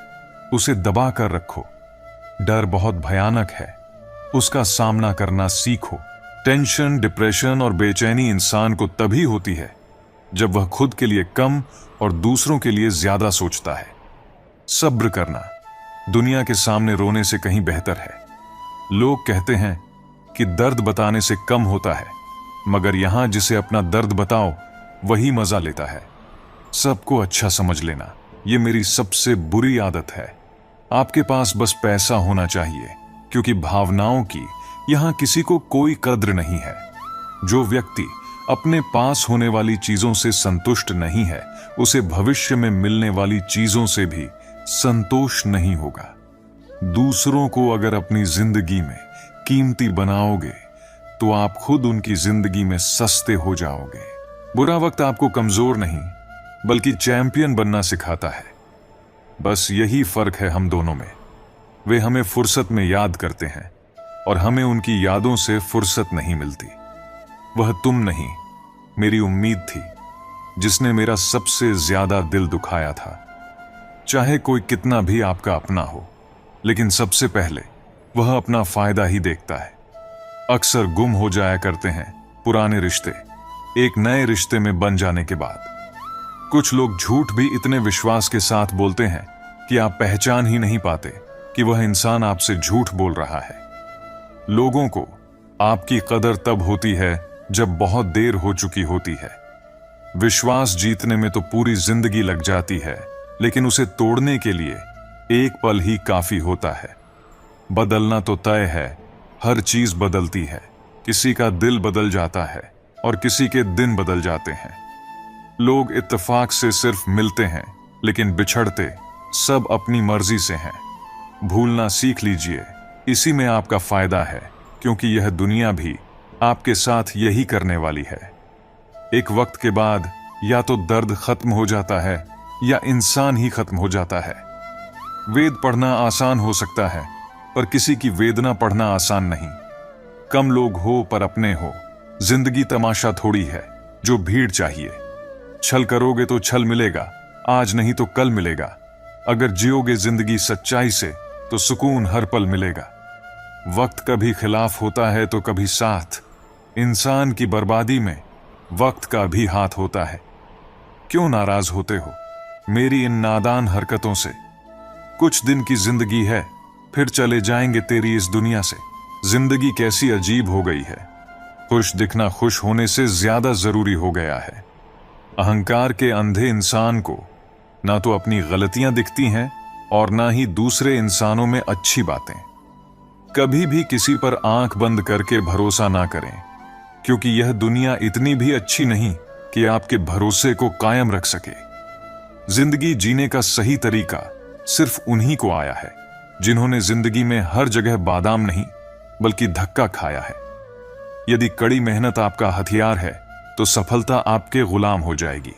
उसे दबा कर रखो। डर बहुत भयानक है, उसका सामना करना सीखो। टेंशन, डिप्रेशन और बेचैनी इंसान को तभी होती है जब वह खुद के लिए कम और दूसरों के लिए ज्यादा सोचता है। सब्र करना दुनिया के सामने रोने से कहीं बेहतर है। लोग कहते हैं कि दर्द बताने से कम होता है, मगर यहां जिसे अपना दर्द बताओ वही मजा लेता है। सबको अच्छा समझ लेना यह मेरी सबसे बुरी आदत है। आपके पास बस पैसा होना चाहिए, क्योंकि भावनाओं की यहां किसी को कोई कद्र नहीं है। जो व्यक्ति अपने पास होने वाली चीजों से संतुष्ट नहीं है, उसे भविष्य में मिलने वाली चीजों से भी संतोष नहीं होगा। दूसरों को अगर अपनी जिंदगी में कीमती बनाओगे तो आप खुद उनकी जिंदगी में सस्ते हो जाओगे। बुरा वक्त आपको कमजोर नहीं बल्कि चैंपियन बनना सिखाता है। बस यही फर्क है हम दोनों में। वे हमें फुर्सत में याद करते हैं और हमें उनकी यादों से फुर्सत नहीं मिलती। वह तुम नहीं, मेरी उम्मीद थी जिसने मेरा सबसे ज्यादा दिल दुखाया था। चाहे कोई कितना भी आपका अपना हो, लेकिन सबसे पहले वह अपना फायदा ही देखता है। अक्सर गुम हो जाया करते हैं पुराने रिश्ते एक नए रिश्ते में बन जाने के बाद। कुछ लोग झूठ भी इतने विश्वास के साथ बोलते हैं कि आप पहचान ही नहीं पाते कि वह इंसान आपसे झूठ बोल रहा है। लोगों को आपकी कदर तब होती है जब बहुत देर हो चुकी होती है। विश्वास जीतने में तो पूरी जिंदगी लग जाती है, लेकिन उसे तोड़ने के लिए एक पल ही काफी होता है। बदलना तो तय है, हर चीज बदलती है। किसी का दिल बदल जाता है और किसी के दिन बदल जाते हैं। लोग इत्तेफाक से सिर्फ मिलते हैं, लेकिन बिछड़ते सब अपनी मर्जी से हैं। भूलना सीख लीजिए, इसी में आपका फायदा है, क्योंकि यह दुनिया भी आपके साथ यही करने वाली है। एक वक्त के बाद या तो दर्द खत्म हो जाता है या इंसान ही खत्म हो जाता है। वेद पढ़ना आसान हो सकता है, पर किसी की वेदना पढ़ना आसान नहीं। कम लोग हो पर अपने हो। जिंदगी तमाशा थोड़ी है जो भीड़ चाहिए। छल करोगे तो छल मिलेगा, आज नहीं तो कल मिलेगा। अगर जियोगे जिंदगी सच्चाई से तो सुकून हर पल मिलेगा। वक्त कभी खिलाफ होता है तो कभी साथ। इंसान की बर्बादी में वक्त का भी हाथ होता है। क्यों नाराज होते हो मेरी इन नादान हरकतों से? कुछ दिन की जिंदगी है, फिर चले जाएंगे तेरी इस दुनिया से। जिंदगी कैसी अजीब हो गई है, खुश दिखना खुश होने से ज्यादा जरूरी हो गया है। अहंकार के अंधे इंसान को ना तो अपनी गलतियां दिखती हैं और ना ही दूसरे इंसानों में अच्छी बातें। कभी भी किसी पर आंख बंद करके भरोसा ना करें, क्योंकि यह दुनिया इतनी भी अच्छी नहीं कि आपके भरोसे को कायम रख सके। जिंदगी जीने का सही तरीका सिर्फ उन्हीं को आया है जिन्होंने जिंदगी में हर जगह बादाम नहीं बल्कि धक्का खाया है। यदि कड़ी मेहनत आपका हथियार है तो सफलता आपके गुलाम हो जाएगी।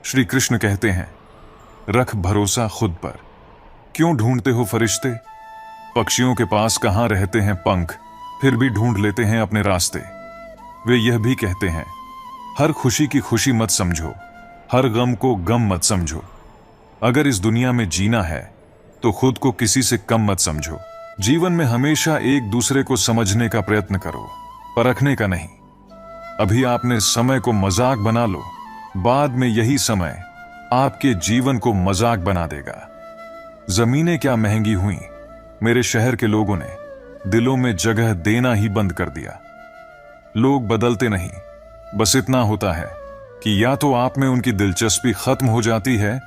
श्री कृष्ण कहते हैं, रख भरोसा खुद पर। क्यों ढूंढते हो फरिश्ते? पक्षियों के पास कहां रहते हैं पंख, फिर भी ढूंढ लेते हैं अपने रास्ते। वे यह भी कहते हैं, हर खुशी की खुशी मत समझो, हर गम को गम मत समझो। अगर इस दुनिया में जीना है तो खुद को किसी से कम मत समझो। जीवन में हमेशा एक दूसरे को समझने का प्रयत्न करो, परखने का नहीं। अभी आपने समय को मजाक बना लो, बाद में यही समय आपके जीवन को मजाक बना देगा। जमीनें क्या महंगी हुई, मेरे शहर के लोगों ने दिलों में जगह देना ही बंद कर दिया। लोग बदलते नहीं, बस इतना होता है कि या तो आप में उनकी दिलचस्पी खत्म हो जाती है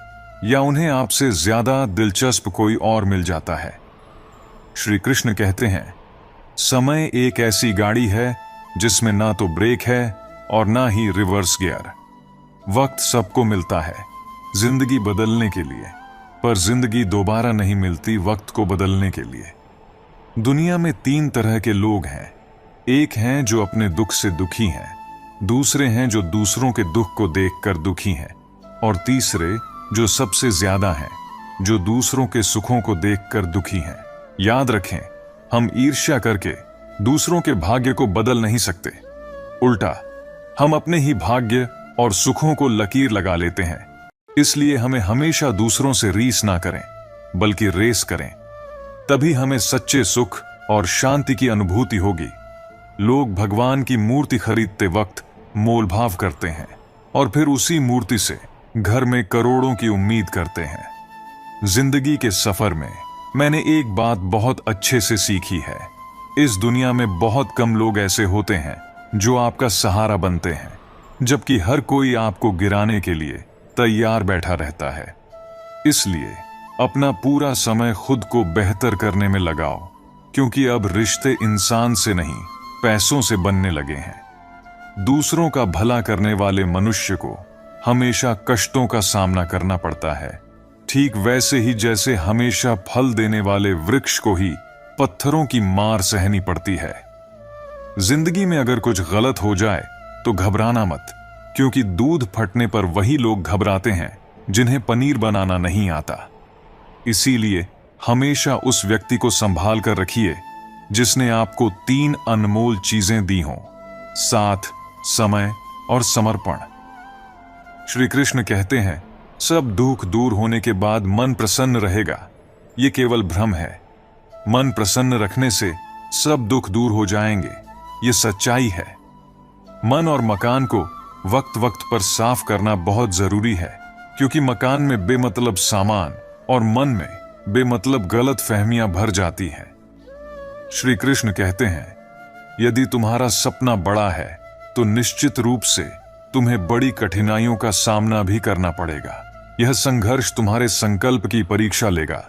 या उन्हें आपसे ज्यादा दिलचस्प कोई और मिल जाता है। श्री कृष्ण कहते हैं, समय एक ऐसी गाड़ी है जिसमें ना तो ब्रेक है और ना ही रिवर्स गियर। वक्त सबको मिलता है जिंदगी बदलने के लिए, पर जिंदगी दोबारा नहीं मिलती वक्त को बदलने के लिए। दुनिया में 3 तरह के लोग हैं। एक हैं जो अपने दुख से दुखी हैं, दूसरे हैं जो दूसरों के दुख को देखकर दुखी हैं, और तीसरे जो सबसे ज्यादा हैं, जो दूसरों के सुखों को देखकर दुखी हैं। याद रखें, हम ईर्ष्या करके दूसरों के भाग्य को बदल नहीं सकते। उल्टा हम अपने ही भाग्य और सुखों को लकीर लगा लेते हैं। इसलिए हमें हमेशा दूसरों से रीस ना करें बल्कि रेस करें, तभी हमें सच्चे सुख और शांति की अनुभूति होगी। लोग भगवान की मूर्ति खरीदते वक्त मोलभाव करते हैं और फिर उसी मूर्ति से घर में करोड़ों की उम्मीद करते हैं। जिंदगी के सफर में मैंने एक बात बहुत अच्छे से सीखी है, इस दुनिया में बहुत कम लोग ऐसे होते हैं जो आपका सहारा बनते हैं, जबकि हर कोई आपको गिराने के लिए तैयार बैठा रहता है। इसलिए अपना पूरा समय खुद को बेहतर करने में लगाओ, क्योंकि अब रिश्ते इंसान से नहीं पैसों से बनने लगे हैं। दूसरों का भला करने वाले मनुष्य को हमेशा कष्टों का सामना करना पड़ता है, ठीक वैसे ही जैसे हमेशा फल देने वाले वृक्ष को ही पत्थरों की मार सहनी पड़ती है। जिंदगी में अगर कुछ गलत हो जाए तो घबराना मत, क्योंकि दूध फटने पर वही लोग घबराते हैं जिन्हें पनीर बनाना नहीं आता। इसीलिए हमेशा उस व्यक्ति को संभाल कर रखिए जिसने आपको 3 अनमोल चीजें दी हों, साथ, समय और समर्पण। श्री कृष्ण कहते हैं, सब दुख दूर होने के बाद मन प्रसन्न रहेगा। ये केवल भ्रम है। मन प्रसन्न रखने से सब दुख दूर हो जाएंगे, ये सच्चाई है। मन और मकान को वक्त वक्त पर साफ करना बहुत जरूरी है, क्योंकि मकान में बेमतलब सामान और मन में बेमतलब गलत फहमियां भर जाती हैं। श्री कृष्ण कहते हैं, यदि तुम्हारा सपना बड़ा है तो निश्चित रूप से तुम्हें बड़ी कठिनाइयों का सामना भी करना पड़ेगा। यह संघर्ष तुम्हारे संकल्प की परीक्षा लेगा,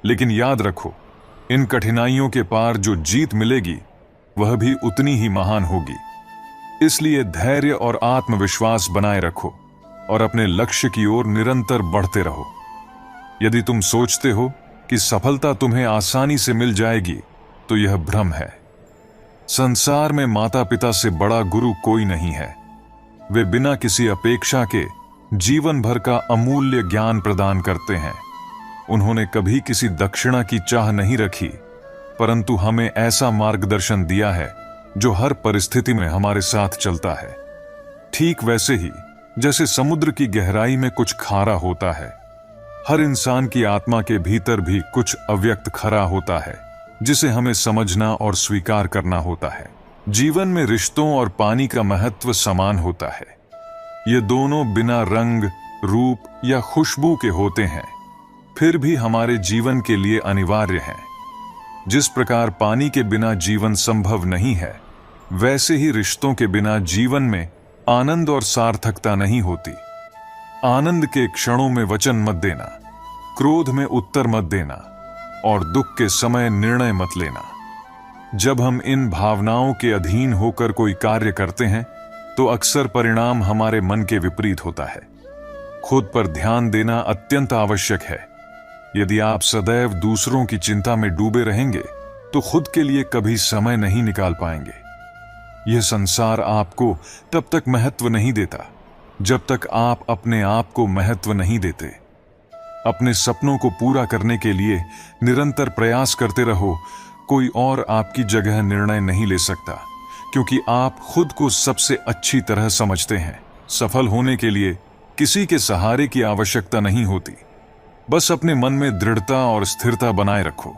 लेकिन याद रखो, इन कठिनाइयों के पार जो जीत मिलेगी वह भी उतनी ही महान होगी। इसलिए धैर्य और आत्मविश्वास बनाए रखो और अपने लक्ष्य की ओर निरंतर बढ़ते रहो। यदि तुम सोचते हो कि सफलता तुम्हें आसानी से मिल जाएगी तो यह भ्रम है। संसार में माता पिता से बड़ा गुरु कोई नहीं है। वे बिना किसी अपेक्षा के जीवन भर का अमूल्य ज्ञान प्रदान करते हैं। उन्होंने कभी किसी दक्षिणा की चाह नहीं रखी, परंतु हमें ऐसा मार्गदर्शन दिया है जो हर परिस्थिति में हमारे साथ चलता है। ठीक वैसे ही जैसे समुद्र की गहराई में कुछ खारा होता है, हर इंसान की आत्मा के भीतर भी कुछ अव्यक्त खरा होता है जिसे हमें समझना और स्वीकार करना होता है। जीवन में रिश्तों और पानी का महत्व समान होता है। ये दोनों बिना रंग, रूप या खुशबू के होते हैं, फिर भी हमारे जीवन के लिए अनिवार्य हैं। जिस प्रकार पानी के बिना जीवन संभव नहीं है, वैसे ही रिश्तों के बिना जीवन में आनंद और सार्थकता नहीं होती। आनंद के क्षणों में वचन मत देना, क्रोध में उत्तर मत देना और दुख के समय निर्णय मत लेना। जब हम इन भावनाओं के अधीन होकर कोई कार्य करते हैं तो अक्सर परिणाम हमारे मन के विपरीत होता है। खुद पर ध्यान देना अत्यंत आवश्यक है। यदि आप सदैव दूसरों की चिंता में डूबे रहेंगे तो खुद के लिए कभी समय नहीं निकाल पाएंगे। यह संसार आपको तब तक महत्व नहीं देता जब तक आप अपने आप को महत्व नहीं देते। अपने सपनों को पूरा करने के लिए निरंतर प्रयास करते रहो। कोई और आपकी जगह निर्णय नहीं ले सकता, क्योंकि आप खुद को सबसे अच्छी तरह समझते हैं। सफल होने के लिए किसी के सहारे की आवश्यकता नहीं होती, बस अपने मन में दृढ़ता और स्थिरता बनाए रखो।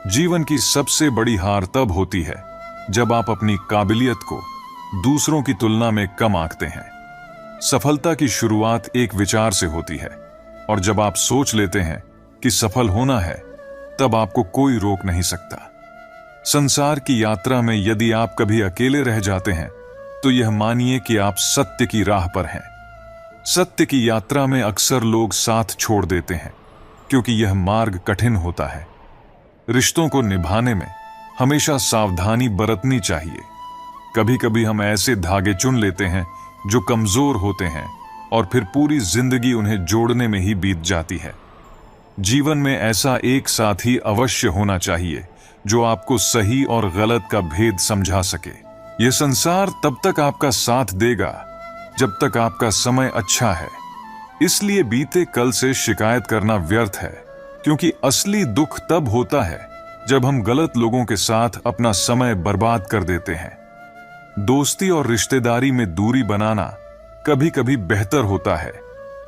जीवन की सबसे बड़ी हार तब होती है जब आप अपनी काबिलियत को दूसरों की तुलना में कम आंकते हैं। सफलता की शुरुआत एक विचार से होती है, और जब आप सोच लेते हैं कि सफल होना है, तब आपको कोई रोक नहीं सकता। संसार की यात्रा में यदि आप कभी अकेले रह जाते हैं तो यह मानिए कि आप सत्य की राह पर हैं। सत्य की यात्रा में अक्सर लोग साथ छोड़ देते हैं क्योंकि यह मार्ग कठिन होता है। रिश्तों को निभाने में हमेशा सावधानी बरतनी चाहिए। कभी कभी हम ऐसे धागे चुन लेते हैं जो कमजोर होते हैं और फिर पूरी जिंदगी उन्हें जोड़ने में ही बीत जाती है। जीवन में ऐसा एक साथी अवश्य होना चाहिए जो आपको सही और गलत का भेद समझा सके। यह संसार तब तक आपका साथ देगा जब तक आपका समय अच्छा है। इसलिए बीते कल से शिकायत करना व्यर्थ है, क्योंकि असली दुख तब होता है जब हम गलत लोगों के साथ अपना समय बर्बाद कर देते हैं। दोस्ती और रिश्तेदारी में दूरी बनाना कभी कभी बेहतर होता है,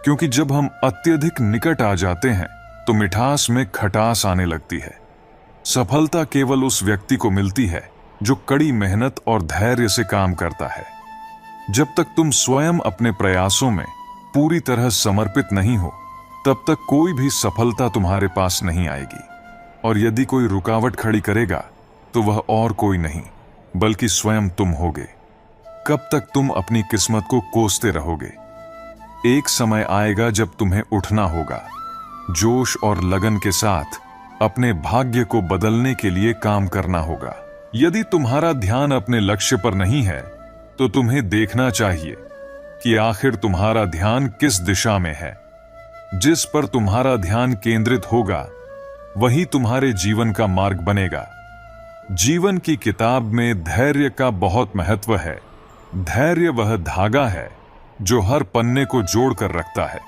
क्योंकि जब हम अत्यधिक निकट आ जाते हैं तो मिठास में खटास आने लगती है। सफलता केवल उस व्यक्ति को मिलती है जो कड़ी मेहनत और धैर्य से काम करता है। जब तक तुम स्वयं अपने प्रयासों में पूरी तरह समर्पित नहीं हो, तब तक कोई भी सफलता तुम्हारे पास नहीं आएगी। और यदि कोई रुकावट खड़ी करेगा तो वह और कोई नहीं बल्कि स्वयं तुम होगे। कब तक तुम अपनी किस्मत को कोसते रहोगे? एक समय आएगा जब तुम्हें उठना होगा, जोश और लगन के साथ अपने भाग्य को बदलने के लिए काम करना होगा। यदि तुम्हारा ध्यान अपने लक्ष्य पर नहीं है तो तुम्हें देखना चाहिए कि आखिर तुम्हारा ध्यान किस दिशा में है। जिस पर तुम्हारा ध्यान केंद्रित होगा वही तुम्हारे जीवन का मार्ग बनेगा। जीवन की किताब में धैर्य का बहुत महत्व है। धैर्य वह धागा है जो हर पन्ने को जोड़कर रखता है।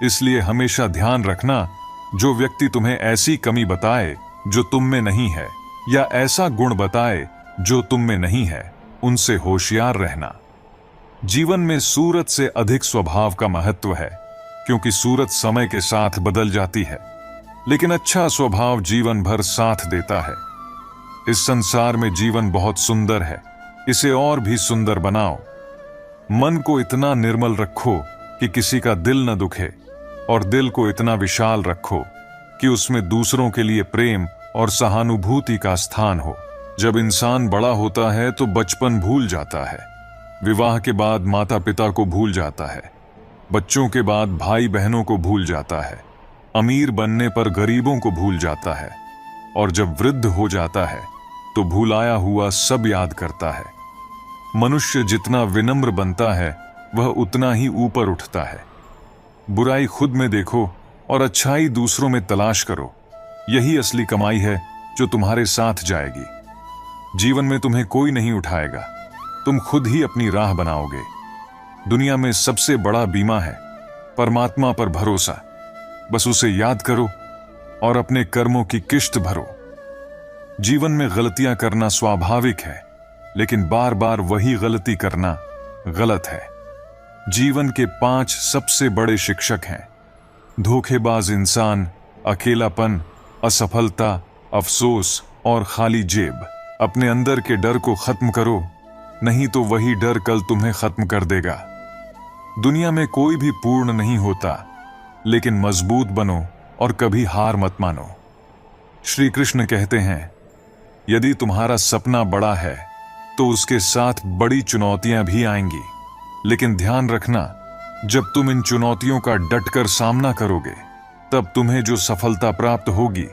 इसलिए हमेशा ध्यान रखना, जो व्यक्ति तुम्हें ऐसी कमी बताए जो तुम में नहीं है या ऐसा गुण बताए जो तुम में नहीं है, उनसे होशियार रहना। जीवन में सूरत से अधिक स्वभाव का महत्व है, क्योंकि सूरत समय के साथ बदल जाती है, लेकिन अच्छा स्वभाव जीवन भर साथ देता है। इस संसार में जीवन बहुत सुंदर है, इसे और भी सुंदर बनाओ। मन को इतना निर्मल रखो कि किसी का दिल न दुखे, और दिल को इतना विशाल रखो कि उसमें दूसरों के लिए प्रेम और सहानुभूति का स्थान हो। जब इंसान बड़ा होता है तो बचपन भूल जाता है, विवाह के बाद माता पिता को भूल जाता है, बच्चों के बाद भाई बहनों को भूल जाता है, अमीर बनने पर गरीबों को भूल जाता है, और जब वृद्ध हो जाता है तो भुलाया हुआ सब याद करता है। मनुष्य जितना विनम्र बनता है वह उतना ही ऊपर उठता है। बुराई खुद में देखो और अच्छाई दूसरों में तलाश करो। यही असली कमाई है जो तुम्हारे साथ जाएगी। जीवन में तुम्हें कोई नहीं उठाएगा, तुम खुद ही अपनी राह बनाओगे। दुनिया में सबसे बड़ा बीमा है परमात्मा पर भरोसा। बस उसे याद करो और अपने कर्मों की किश्त भरो। जीवन में गलतियां करना स्वाभाविक है, लेकिन बार बार वही गलती करना गलत है। जीवन के 5 सबसे बड़े शिक्षक हैं: धोखेबाज इंसान, अकेलापन, असफलता, अफसोस और खाली जेब। अपने अंदर के डर को खत्म करो, नहीं तो वही डर कल तुम्हें खत्म कर देगा। दुनिया में कोई भी पूर्ण नहीं होता, लेकिन मजबूत बनो और कभी हार मत मानो। श्री कृष्ण कहते हैं, यदि तुम्हारा सपना बड़ा है तो उसके साथ बड़ी चुनौतियां भी आएंगी, लेकिन ध्यान रखना, जब तुम इन चुनौतियों का डटकर सामना करोगे, तब तुम्हें जो सफलता प्राप्त होगी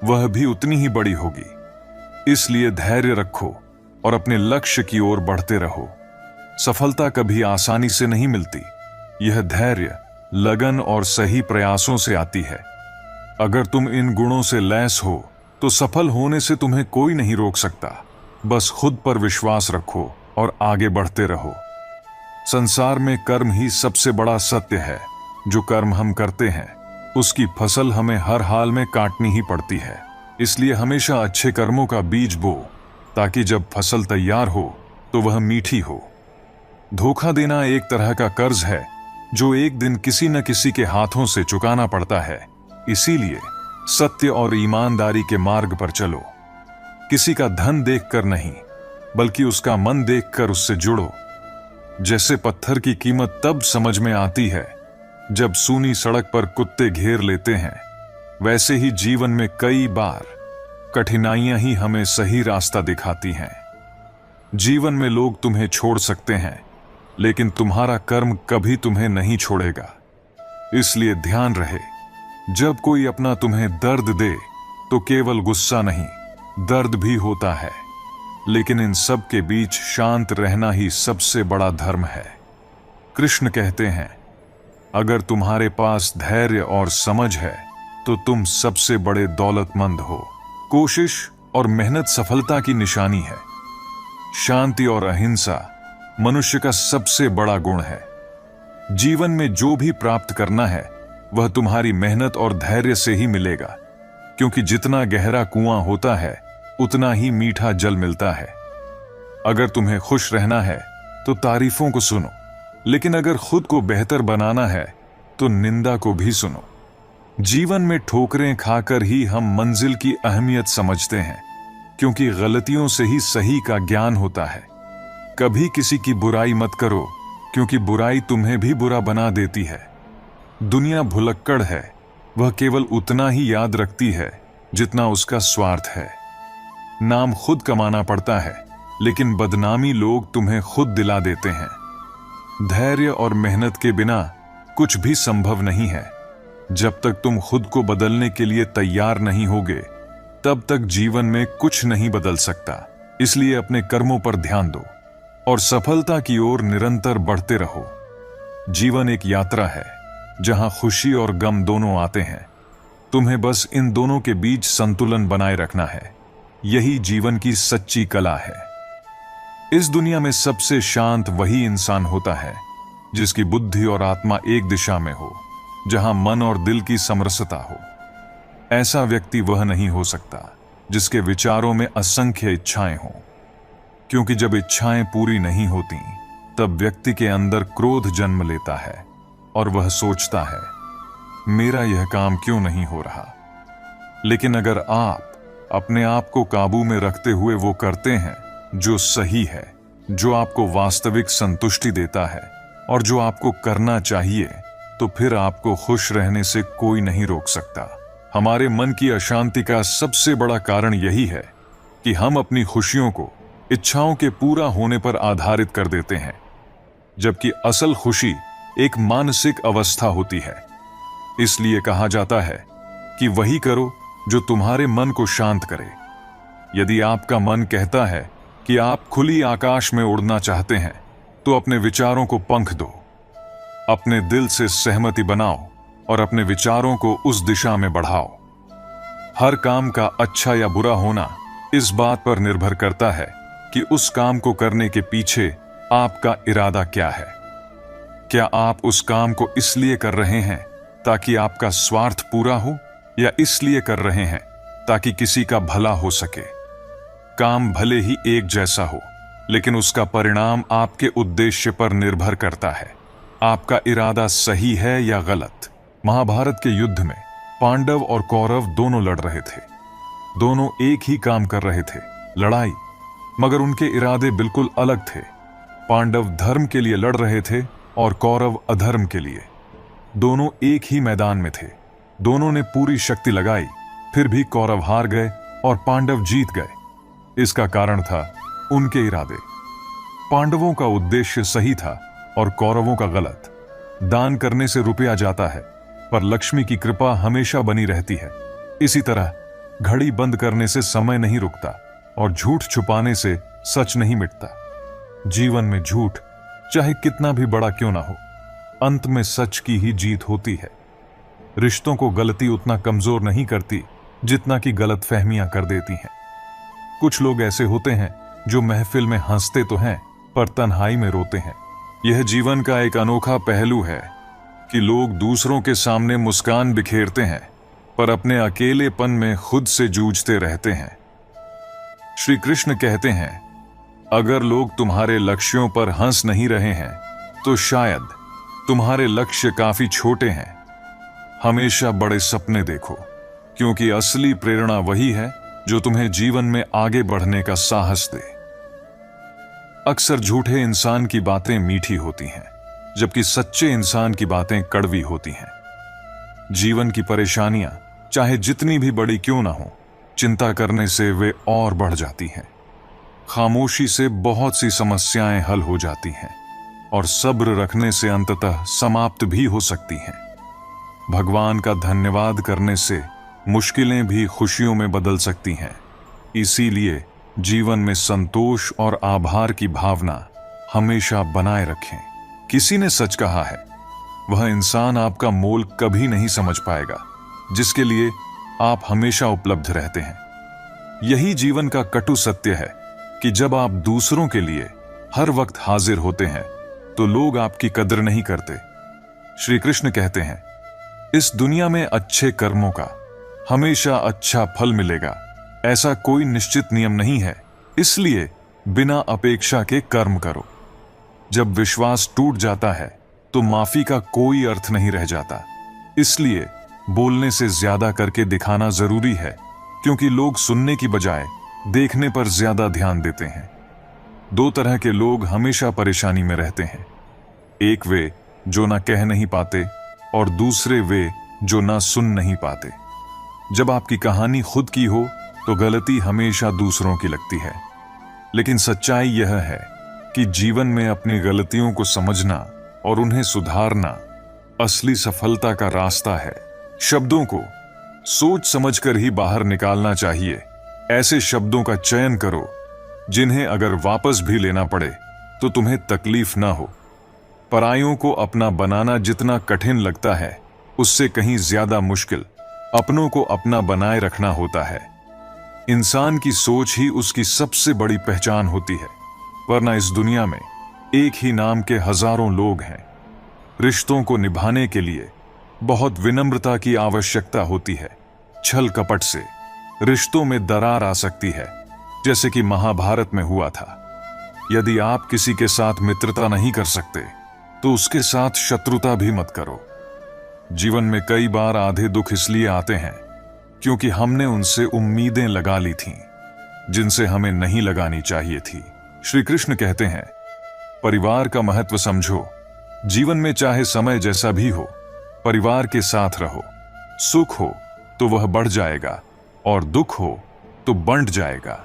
वह भी उतनी ही बड़ी होगी। इसलिए धैर्य रखो और अपने लक्ष्य की ओर बढ़ते रहो। सफलता कभी आसानी से नहीं मिलती। यह धैर्य, लगन और सही प्रयासों से आती है। अगर तुम इन गुणों से लैस हो तो सफल होने से तुम्हें कोई नहीं रोक सकता। बस खुद पर विश्वास रखो और आगे बढ़ते रहो। संसार में कर्म ही सबसे बड़ा सत्य है। जो कर्म हम करते हैं उसकी फसल हमें हर हाल में काटनी ही पड़ती है। इसलिए हमेशा अच्छे कर्मों का बीज बो, ताकि जब फसल तैयार हो तो वह मीठी हो। धोखा देना एक तरह का कर्ज है जो एक दिन किसी न किसी के हाथों से चुकाना पड़ता है। इसीलिए सत्य और ईमानदारी के मार्ग पर चलो। किसी का धन देखकर नहीं, बल्कि उसका मन देखकर उससे जुड़ो। जैसे पत्थर की कीमत तब समझ में आती है जब सूनी सड़क पर कुत्ते घेर लेते हैं, वैसे ही जीवन में कई बार कठिनाइयां ही हमें सही रास्ता दिखाती हैं। जीवन में लोग तुम्हें छोड़ सकते हैं, लेकिन तुम्हारा कर्म कभी तुम्हें नहीं छोड़ेगा। इसलिए ध्यान रहे, जब कोई अपना तुम्हें दर्द दे तो केवल गुस्सा नहीं, दर्द भी होता है। लेकिन इन सब के बीच शांत रहना ही सबसे बड़ा धर्म है। कृष्ण कहते हैं, अगर तुम्हारे पास धैर्य और समझ है तो तुम सबसे बड़े दौलतमंद हो। कोशिश और मेहनत सफलता की निशानी है। शांति और अहिंसा मनुष्य का सबसे बड़ा गुण है। जीवन में जो भी प्राप्त करना है वह तुम्हारी मेहनत और धैर्य से ही मिलेगा, क्योंकि जितना गहरा कुआं होता है उतना ही मीठा जल मिलता है। अगर तुम्हें खुश रहना है तो तारीफों को सुनो, लेकिन अगर खुद को बेहतर बनाना है तो निंदा को भी सुनो। जीवन में ठोकरें खाकर ही हम मंजिल की अहमियत समझते हैं, क्योंकि गलतियों से ही सही का ज्ञान होता है। कभी किसी की बुराई मत करो, क्योंकि बुराई तुम्हें भी बुरा बना देती है। दुनिया भुलक्कड़ है, वह केवल उतना ही याद रखती है जितना उसका स्वार्थ है। नाम खुद कमाना पड़ता है, लेकिन बदनामी लोग तुम्हें खुद दिला देते हैं। धैर्य और मेहनत के बिना कुछ भी संभव नहीं है। जब तक तुम खुद को बदलने के लिए तैयार नहीं होगे, तब तक जीवन में कुछ नहीं बदल सकता। इसलिए अपने कर्मों पर ध्यान दो और सफलता की ओर निरंतर बढ़ते रहो। जीवन एक यात्रा है जहां खुशी और गम दोनों आते हैं। तुम्हें बस इन दोनों के बीच संतुलन बनाए रखना है। यही जीवन की सच्ची कला है। इस दुनिया में सबसे शांत वही इंसान होता है जिसकी बुद्धि और आत्मा एक दिशा में हो, जहां मन और दिल की समरसता हो। ऐसा व्यक्ति वह नहीं हो सकता जिसके विचारों में असंख्य इच्छाएं हों, क्योंकि जब इच्छाएं पूरी नहीं होती तब व्यक्ति के अंदर क्रोध जन्म लेता है और वह सोचता है, मेरा यह काम क्यों नहीं हो रहा। लेकिन अगर आप अपने आप को काबू में रखते हुए वो करते हैं जो सही है, जो आपको वास्तविक संतुष्टि देता है और जो आपको करना चाहिए, तो फिर आपको खुश रहने से कोई नहीं रोक सकता। हमारे मन की अशांति का सबसे बड़ा कारण यही है कि हम अपनी खुशियों को इच्छाओं के पूरा होने पर आधारित कर देते हैं, जबकि असल खुशी एक मानसिक अवस्था होती है। इसलिए कहा जाता है कि वही करो जो तुम्हारे मन को शांत करे। यदि आपका मन कहता है कि आप खुली आकाश में उड़ना चाहते हैं, तो अपने विचारों को पंख दो। अपने दिल से सहमति बनाओ और अपने विचारों को उस दिशा में बढ़ाओ। हर काम का अच्छा या बुरा होना इस बात पर निर्भर करता है कि उस काम को करने के पीछे आपका इरादा क्या है। क्या आप उस काम को इसलिए कर रहे हैं ताकि आपका स्वार्थ पूरा हो, या इसलिए कर रहे हैं ताकि किसी का भला हो सके? काम भले ही एक जैसा हो, लेकिन उसका परिणाम आपके उद्देश्य पर निर्भर करता है। आपका इरादा सही है या गलत? महाभारत के युद्ध में पांडव और कौरव दोनों लड़ रहे थे। दोनों एक ही काम कर रहे थे, लड़ाई, मगर उनके इरादे बिल्कुल अलग थे। पांडव धर्म के लिए लड़ रहे थे और कौरव अधर्म के लिए। दोनों एक ही मैदान में थे। दोनों ने पूरी शक्ति लगाई, फिर भी कौरव हार गए और पांडव जीत गए। इसका कारण था उनके इरादे। पांडवों का उद्देश्य सही था और कौरवों का गलत। दान करने से रुपया जाता है, पर लक्ष्मी की कृपा हमेशा बनी रहती है। इसी तरह घड़ी बंद करने से समय नहीं रुकता और झूठ छुपाने से सच नहीं मिटता। जीवन में झूठ चाहे कितना भी बड़ा क्यों ना हो, अंत में सच की ही जीत होती है। रिश्तों को गलती उतना कमजोर नहीं करती जितना कि गलत फहमियां कर देती हैं। कुछ लोग ऐसे होते हैं जो महफिल में हंसते तो हैं पर तन्हाई में रोते हैं। यह जीवन का एक अनोखा पहलू है कि लोग दूसरों के सामने मुस्कान बिखेरते हैं पर अपने अकेलेपन में खुद से जूझते रहते हैं। श्री कृष्ण कहते हैं, अगर लोग तुम्हारे लक्ष्यों पर हंस नहीं रहे हैं तो शायद तुम्हारे लक्ष्य काफी छोटे हैं। हमेशा बड़े सपने देखो, क्योंकि असली प्रेरणा वही है जो तुम्हें जीवन में आगे बढ़ने का साहस दे। अक्सर झूठे इंसान की बातें मीठी होती हैं, जबकि सच्चे इंसान की बातें कड़वी होती हैं। जीवन की परेशानियां चाहे जितनी भी बड़ी क्यों ना हो, चिंता करने से वे और बढ़ जाती हैं। खामोशी से बहुत सी समस्याएं हल हो जाती हैं और सब्र रखने से अंततः समाप्त भी हो सकती हैं। भगवान का धन्यवाद करने से मुश्किलें भी खुशियों में बदल सकती हैं। इसीलिए जीवन में संतोष और आभार की भावना हमेशा बनाए रखें। किसी ने सच कहा है, वह इंसान आपका मोल कभी नहीं समझ पाएगा जिसके लिए आप हमेशा उपलब्ध रहते हैं। यही जीवन का कटु सत्य है कि जब आप दूसरों के लिए हर वक्त हाजिर होते हैं तो लोग आपकी कदर नहीं करते। श्री कृष्ण कहते हैं, इस दुनिया में अच्छे कर्मों का हमेशा अच्छा फल मिलेगा, ऐसा कोई निश्चित नियम नहीं है। इसलिए बिना अपेक्षा के कर्म करो। जब विश्वास टूट जाता है तो माफी का कोई अर्थ नहीं रह जाता। इसलिए बोलने से ज्यादा करके दिखाना जरूरी है, क्योंकि लोग सुनने की बजाय देखने पर ज्यादा ध्यान देते हैं। दो तरह के लोग हमेशा परेशानी में रहते हैं। एक वे जो ना कह नहीं पाते और दूसरे वे जो ना सुन नहीं पाते। जब आपकी कहानी खुद की हो तो गलती हमेशा दूसरों की लगती है, लेकिन सच्चाई यह है कि जीवन में अपनी गलतियों को समझना और उन्हें सुधारना असली सफलता का रास्ता है। शब्दों को सोच समझकर ही बाहर निकालना चाहिए। ऐसे शब्दों का चयन करो जिन्हें अगर वापस भी लेना पड़े तो तुम्हें तकलीफ ना हो। परायों को अपना बनाना जितना कठिन लगता है, उससे कहीं ज्यादा मुश्किल अपनों को अपना बनाए रखना होता है। इंसान की सोच ही उसकी सबसे बड़ी पहचान होती है, वरना इस दुनिया में एक ही नाम के हजारों लोग हैं। रिश्तों को निभाने के लिए बहुत विनम्रता की आवश्यकता होती है। छल कपट से रिश्तों में दरार आ सकती है, जैसे कि महाभारत में हुआ था। यदि आप किसी के साथ मित्रता नहीं कर सकते तो उसके साथ शत्रुता भी मत करो। जीवन में कई बार आधे दुख इसलिए आते हैं क्योंकि हमने उनसे उम्मीदें लगा ली थीं जिनसे हमें नहीं लगानी चाहिए थी। श्री कृष्ण कहते हैं, परिवार का महत्व समझो। जीवन में चाहे समय जैसा भी हो, परिवार के साथ रहो। सुख हो तो वह बढ़ जाएगा और दुख हो तो बंट जाएगा।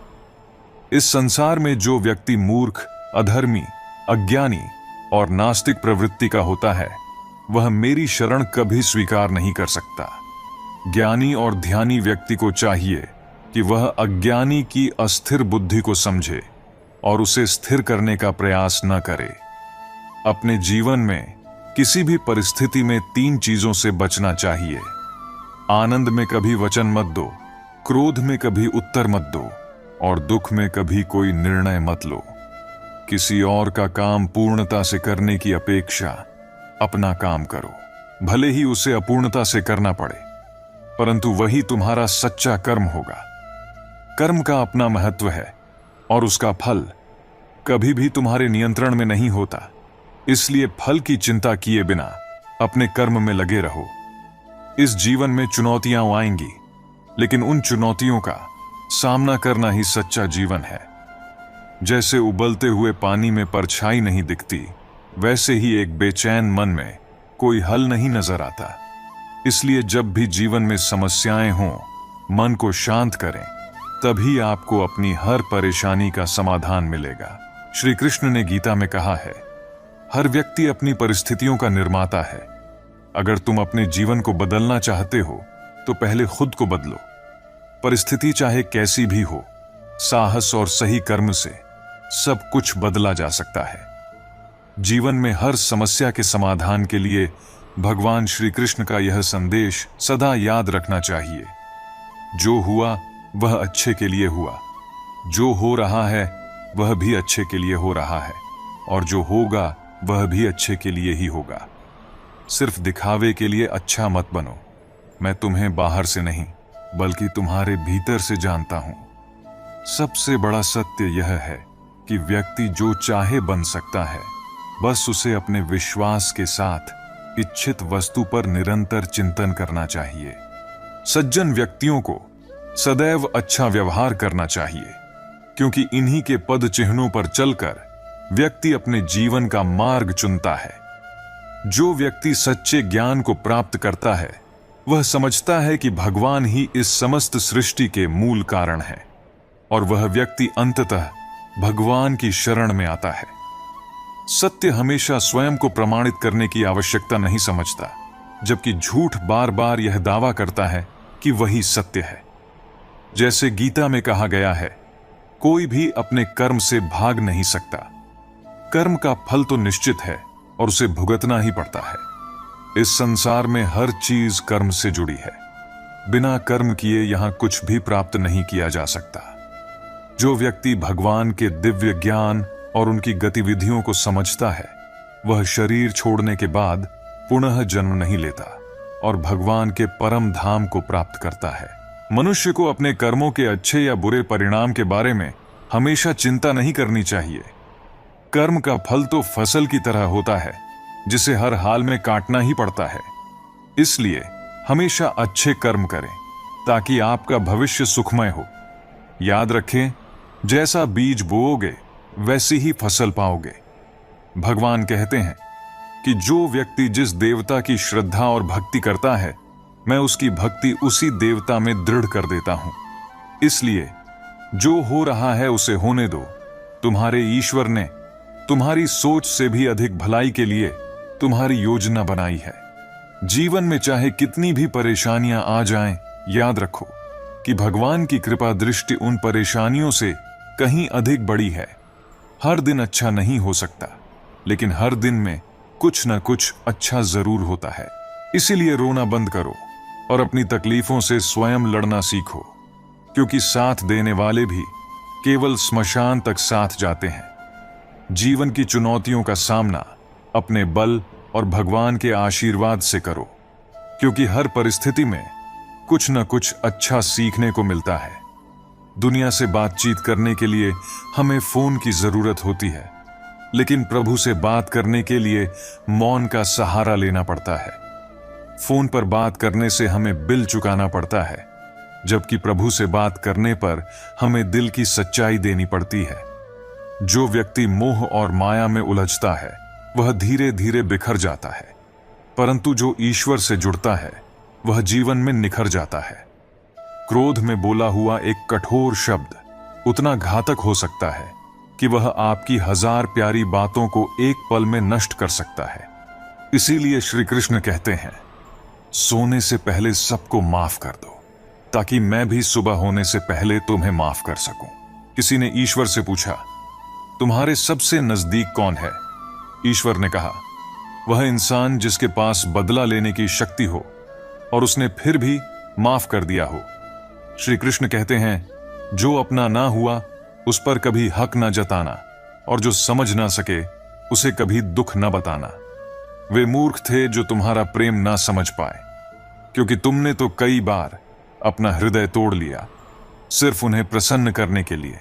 इस संसार में जो व्यक्ति मूर्ख, अधर्मी, अज्ञानी और नास्तिक प्रवृत्ति का होता है, वह मेरी शरण कभी स्वीकार नहीं कर सकता। ज्ञानी और ध्यानी व्यक्ति को चाहिए कि वह अज्ञानी की अस्थिर बुद्धि को समझे और उसे स्थिर करने का प्रयास न करे। अपने जीवन में किसी भी परिस्थिति में 3 चीजों से बचना चाहिए। आनंद में कभी वचन मत दो, क्रोध में कभी उत्तर मत दो और दुख में कभी कोई निर्णय मत लो। किसी और का काम पूर्णता से करने की अपेक्षा अपना काम करो, भले ही उसे अपूर्णता से करना पड़े, परंतु वही तुम्हारा सच्चा कर्म होगा। कर्म का अपना महत्व है और उसका फल कभी भी तुम्हारे नियंत्रण में नहीं होता। इसलिए फल की चिंता किए बिना अपने कर्म में लगे रहो। इस जीवन में चुनौतियां आएंगी, लेकिन उन चुनौतियों का सामना करना ही सच्चा जीवन है। जैसे उबलते हुए पानी में परछाई नहीं दिखती, वैसे ही एक बेचैन मन में कोई हल नहीं नजर आता। इसलिए जब भी जीवन में समस्याएं हों, मन को शांत करें, तभी आपको अपनी हर परेशानी का समाधान मिलेगा। श्री कृष्ण ने गीता में कहा है, हर व्यक्ति अपनी परिस्थितियों का निर्माता है। अगर तुम अपने जीवन को बदलना चाहते हो तो पहले खुद को बदलो। परिस्थिति चाहे कैसी भी हो, साहस और सही कर्म से सब कुछ बदला जा सकता है। जीवन में हर समस्या के समाधान के लिए भगवान श्री कृष्ण का यह संदेश सदा याद रखना चाहिए। जो हुआ वह अच्छे के लिए हुआ, जो हो रहा है वह भी अच्छे के लिए हो रहा है, और जो होगा वह भी अच्छे के लिए ही होगा। सिर्फ दिखावे के लिए अच्छा मत बनो। मैं तुम्हें बाहर से नहीं बल्कि तुम्हारे भीतर से जानता हूं। सबसे बड़ा सत्य यह है कि व्यक्ति जो चाहे बन सकता है, बस उसे अपने विश्वास के साथ इच्छित वस्तु पर निरंतर चिंतन करना चाहिए। सज्जन व्यक्तियों को सदैव अच्छा व्यवहार करना चाहिए, क्योंकि इन्हीं के पद चिन्हों पर चलकर व्यक्ति अपने जीवन का मार्ग चुनता है। जो व्यक्ति सच्चे ज्ञान को प्राप्त करता है, वह समझता है कि भगवान ही इस समस्त सृष्टि के मूल कारण है, और वह व्यक्ति अंततः भगवान की शरण में आता है। सत्य हमेशा स्वयं को प्रमाणित करने की आवश्यकता नहीं समझता, जबकि झूठ बार बार यह दावा करता है कि वही सत्य है। जैसे गीता में कहा गया है, कोई भी अपने कर्म से भाग नहीं सकता। कर्म का फल तो निश्चित है और उसे भुगतना ही पड़ता है। इस संसार में हर चीज कर्म से जुड़ी है। बिना कर्म किए यहां कुछ भी प्राप्त नहीं किया जा सकता। जो व्यक्ति भगवान के दिव्य ज्ञान और उनकी गतिविधियों को समझता है, वह शरीर छोड़ने के बाद पुनः जन्म नहीं लेता और भगवान के परम धाम को प्राप्त करता है। मनुष्य को अपने कर्मों के अच्छे या बुरे परिणाम के बारे में हमेशा चिंता नहीं करनी चाहिए। कर्म का फल तो फसल की तरह होता है, जिसे हर हाल में काटना ही पड़ता है। इसलिए हमेशा अच्छे कर्म करें ताकि आपका भविष्य सुखमय हो। याद रखें, जैसा बीज बोओगे वैसी ही फसल पाओगे। भगवान कहते हैं कि जो व्यक्ति जिस देवता की श्रद्धा और भक्ति करता है, मैं उसकी भक्ति उसी देवता में दृढ़ कर देता हूं। इसलिए जो हो रहा है उसे होने दो। तुम्हारे ईश्वर ने तुम्हारी सोच से भी अधिक भलाई के लिए तुम्हारी योजना बनाई है। जीवन में चाहे कितनी भी परेशानियां आ जाएं, याद रखो कि भगवान की कृपा दृष्टि उन परेशानियों से कहीं अधिक बड़ी है। हर दिन अच्छा नहीं हो सकता, लेकिन हर दिन में कुछ न कुछ अच्छा जरूर होता है। इसीलिए रोना बंद करो और अपनी तकलीफों से स्वयं लड़ना सीखो, क्योंकि साथ देने वाले भी केवल स्मशान तक साथ जाते हैं। जीवन की चुनौतियों का सामना अपने बल और भगवान के आशीर्वाद से करो, क्योंकि हर परिस्थिति में कुछ न कुछ अच्छा सीखने को मिलता है। दुनिया से बातचीत करने के लिए हमें फोन की जरूरत होती है, लेकिन प्रभु से बात करने के लिए मौन का सहारा लेना पड़ता है। फोन पर बात करने से हमें बिल चुकाना पड़ता है, जबकि प्रभु से बात करने पर हमें दिल की सच्चाई देनी पड़ती है। जो व्यक्ति मोह और माया में उलझता है, वह धीरे धीरे बिखर जाता है, परंतु जो ईश्वर से जुड़ता है, वह जीवन में निखर जाता है। क्रोध में बोला हुआ एक कठोर शब्द उतना घातक हो सकता है कि वह आपकी 1000 प्यारी बातों को एक पल में नष्ट कर सकता है। इसीलिए श्री कृष्ण कहते हैं, सोने से पहले सबको माफ कर दो, ताकि मैं भी सुबह होने से पहले तुम्हें माफ कर सकूं। किसी ने ईश्वर से पूछा, तुम्हारे सबसे नजदीक कौन है? ईश्वर ने कहा, वह इंसान जिसके पास बदला लेने की शक्ति हो और उसने फिर भी माफ कर दिया हो। श्री कृष्ण कहते हैं, जो अपना ना हुआ उस पर कभी हक ना जताना, और जो समझ ना सके उसे कभी दुख न बताना। वे मूर्ख थे जो तुम्हारा प्रेम ना समझ पाए, क्योंकि तुमने तो कई बार अपना हृदय तोड़ लिया सिर्फ उन्हें प्रसन्न करने के लिए।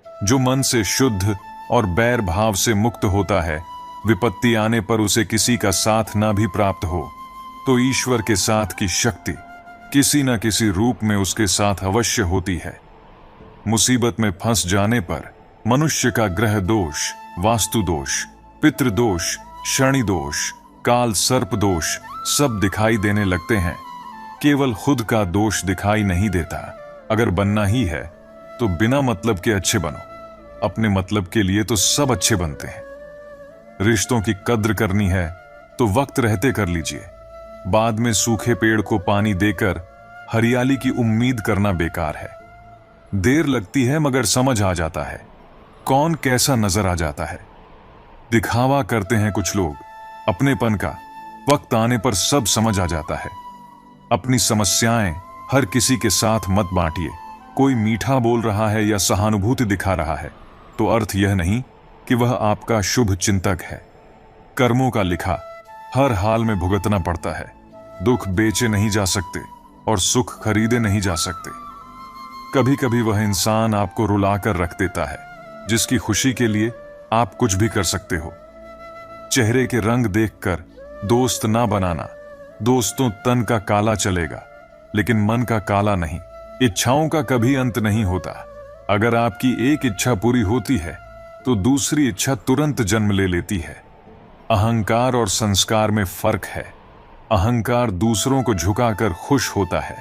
जो मन से शुद्ध और बैर भाव से मुक्त होता है, विपत्ति आने पर उसे किसी का साथ ना भी प्राप्त हो तो ईश्वर के साथ की शक्ति किसी न किसी रूप में उसके साथ अवश्य होती है। मुसीबत में फंस जाने पर मनुष्य का ग्रह दोष, वास्तु दोष, पितृदोष, शनि दोष, काल सर्प दोष सब दिखाई देने लगते हैं। केवल खुद का दोष दिखाई नहीं देता। अगर बनना ही है तो बिना मतलब के अच्छे बनो, अपने मतलब के लिए तो सब अच्छे बनते हैं। रिश्तों की कद्र करनी है तो वक्त रहते कर लीजिए। बाद में सूखे पेड़ को पानी देकर हरियाली की उम्मीद करना बेकार है। देर लगती है मगर समझ आ जाता है कौन कैसा नजर आ जाता है। दिखावा करते हैं कुछ लोग अपनेपन का, वक्त आने पर सब समझ आ जाता है। अपनी समस्याएं हर किसी के साथ मत बांटिए। कोई मीठा बोल रहा है या सहानुभूति दिखा रहा है तो अर्थ यह नहीं कि वह आपका शुभ चिंतक है। कर्मों का लिखा हर हाल में भुगतना पड़ता है। दुख बेचे नहीं जा सकते और सुख खरीदे नहीं जा सकते। कभी कभी वह इंसान आपको रुलाकर रख देता है जिसकी खुशी के लिए आप कुछ भी कर सकते हो। चेहरे के रंग देखकर दोस्त ना बनाना। दोस्तों तन का काला चलेगा लेकिन मन का काला नहीं। इच्छाओं का कभी अंत नहीं होता। अगर आपकी एक इच्छा पूरी होती है तो दूसरी इच्छा तुरंत जन्म ले लेती है। अहंकार और संस्कार में फर्क है। अहंकार दूसरों को झुकाकर खुश होता है,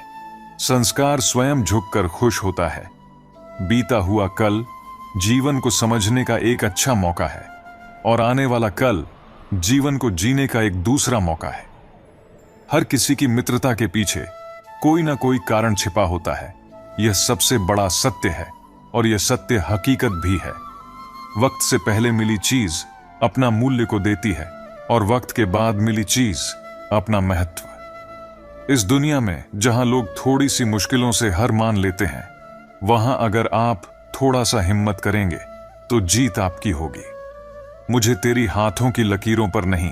संस्कार स्वयं झुककर खुश होता है। बीता हुआ कल जीवन को समझने का एक अच्छा मौका है और आने वाला कल जीवन को जीने का एक दूसरा मौका है। हर किसी की मित्रता के पीछे कोई ना कोई कारण छिपा होता है। यह सबसे बड़ा सत्य है और यह सत्य हकीकत भी है। वक्त से पहले मिली चीज अपना मूल्य को देती है और वक्त के बाद मिली चीज अपना महत्व। इस दुनिया में जहां लोग थोड़ी सी मुश्किलों से हार मान लेते हैं, वहां अगर आप थोड़ा सा हिम्मत करेंगे तो जीत आपकी होगी। मुझे तेरी हाथों की लकीरों पर नहीं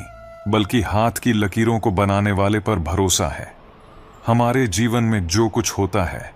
बल्कि हाथ की लकीरों को बनाने वाले पर भरोसा है। हमारे जीवन में जो कुछ होता है